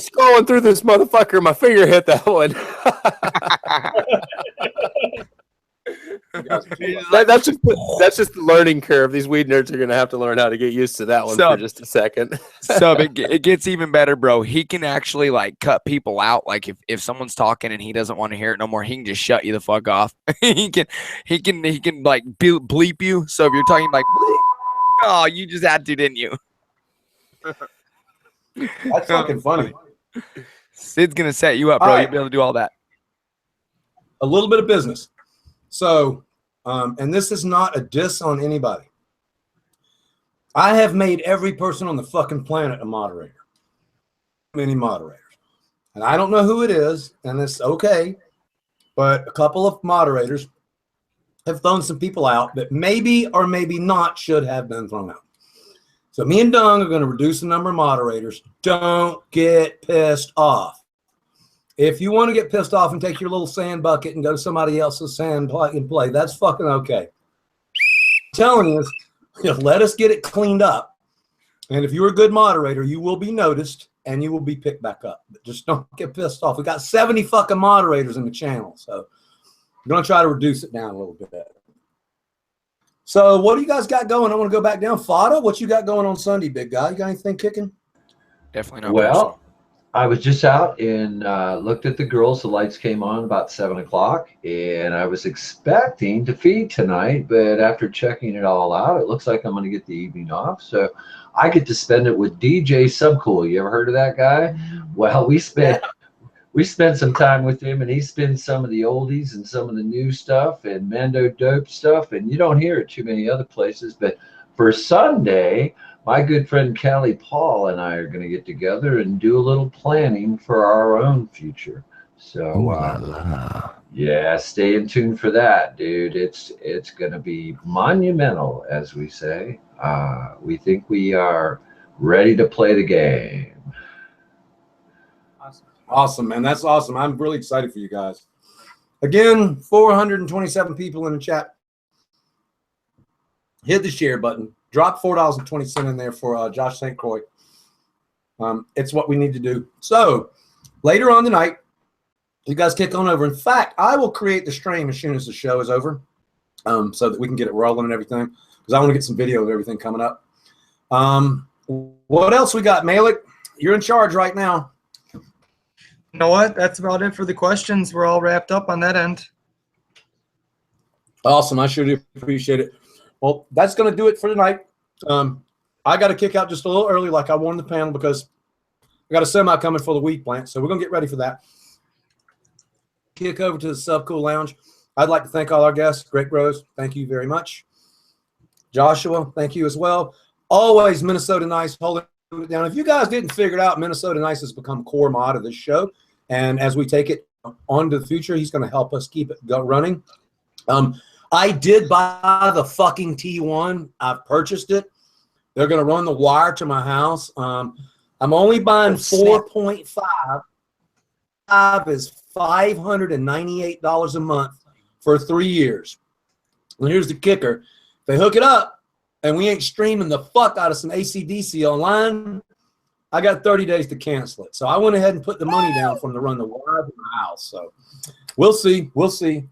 scrolling through this motherfucker. My finger hit that one. That's just the learning curve. These weed nerds are gonna have to learn how to get used to that one for just a second. So it gets even better, bro. He can actually like cut people out. Like if someone's talking and he doesn't want to hear it no more, he can just shut you the fuck off. he can like bleep you. So if you're talking like, bleep, oh, you just had to, didn't you? That's fucking funny. Sid's gonna set you up, bro. All right. You'll be able to do all that. A little bit of business. So, and this is not a diss on anybody. I have made every person on the fucking planet a moderator. Many moderators. And I don't know who it is, and it's okay, but a couple of moderators have thrown some people out that maybe or maybe not should have been thrown out. So me and Dung are going to reduce the number of moderators. Don't get pissed off. If you want to get pissed off and take your little sand bucket and go to somebody else's sand and play, that's fucking okay. I'm telling you, let us get it cleaned up. And if you're a good moderator, you will be noticed and you will be picked back up. But just don't get pissed off. We got 70 fucking moderators in the channel. So we're going to try to reduce it down a little bit. So what do you guys got going? I want to go back down. Fadah, what you got going on Sunday, big guy? You got anything kicking? Definitely not. Well, I was just out and looked at the girls. The lights came on about 7 o'clock, and I was expecting to feed tonight, but after checking it all out, it looks like I'm going to get the evening off. So I get to spend it with DJ Subcool. You ever heard of that guy? Well, we spent some time with him, and he spins some of the oldies and some of the new stuff and Mando dope stuff, and you don't hear it too many other places. But for Sunday, my good friend Callie Paul and I are going to get together and do a little planning for our own future. So, yeah, stay in tune for that, dude. It's going to be monumental, as we say. We think we are ready to play the game. Awesome, man. That's awesome. I'm really excited for you guys. Again, 427 people in the chat. Hit the share button. Drop $4.20 in there for Josh St. Croix. It's what we need to do. So later on tonight, you guys kick on over. In fact, I will create the stream as soon as the show is over, so that we can get it rolling and everything, because I want to get some video of everything coming up. What else we got, Malik? You're in charge right now. You know what? That's about it for the questions. We're all wrapped up on that end. Awesome. I sure do appreciate it. Well, that's going to do it for tonight. I got to kick out just a little early like I warned the panel because I got a semi coming for the weed plant, so we're going to get ready for that. Kick over to the Subcool Lounge. I'd like to thank all our guests. Grape Grows, thank you very much. Joshua, thank you as well. Always Minnesota Nice, holding it down. If you guys didn't figure it out, Minnesota Nice has become core mod of this show. And as we take it on to the future, he's going to help us keep it running. I did buy the fucking T1. I've purchased it. They're going to run the wire to my house. I'm only buying 4.5. 5 is $598 a month for 3 years. And here's the kicker. If they hook it up and we ain't streaming the fuck out of some AC/DC online, I got 30 days to cancel it. So I went ahead and put the money down for them to run the wire to my house. So we'll see. We'll see.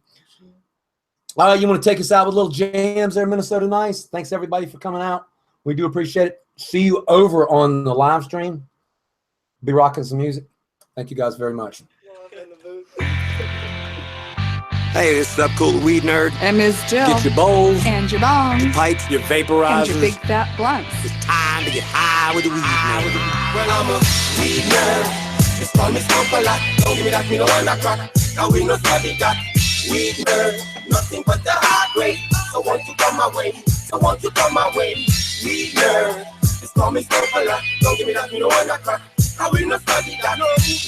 All right, you want to take us out with little jams there, Minnesota Nice? Thanks, everybody, for coming out. We do appreciate it. See you over on the live stream. Be rocking some music. Thank you guys very much. Hey, this is Subcool WeedNerd. And Ms. Jill. Get your bowls, and your bongs. your pipes, your vaporizers. And your big fat blunts. It's time to get high with the WeedNerd. Well, I'm a weed nerd. Just call me smoke a lot. Don't give me that, me no want that crack. Cause we no study that. Weed nerd, nothing but the hard grade. So won't you come my way? So won't you come my way? Weed nerd. Just call me smoke a lot. Don't give me that, me no want that crack. Cause we no study that.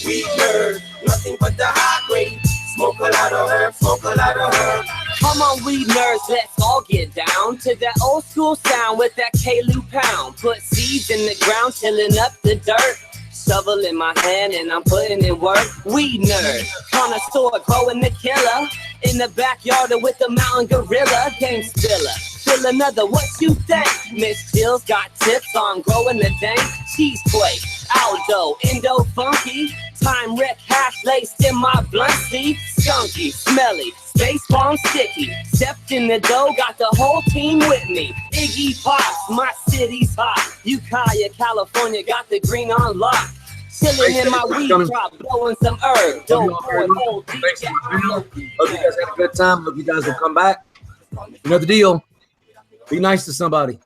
Weed nerd, nothing but the hard grade. Smoke a lot of herb, smoke a lot of herb. Come on, WeedNerds, let's all get down to that old school sound with that K-Loo pound. Put seeds in the ground, tilling up the dirt. Shovel in my hand and I'm putting in work. WeedNerd, connoisseur, growing the killer. In the backyard with the mountain gorilla. Game stiller, fill another, what you think? Miss Jill's got tips on growing the dank. Cheesequake, Aldo, Indo funky. time wreck hash laced in my blunt. See, skunky, smelly, space bomb sticky. Stepped in the dough, got the whole team with me. Iggy Pops, my city's hot. Ukiah, California, got the green on lock. Chilling in my weed drop, blowing some herb. Don't hold. Thanks so much. Hope you guys had a good time. Hope you guys will come back. You know the deal. Be nice to somebody.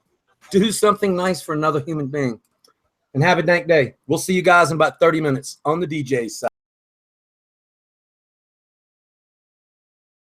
Do something nice for another human being. And have a dank day. We'll see you guys in about 30 minutes on the DJ side.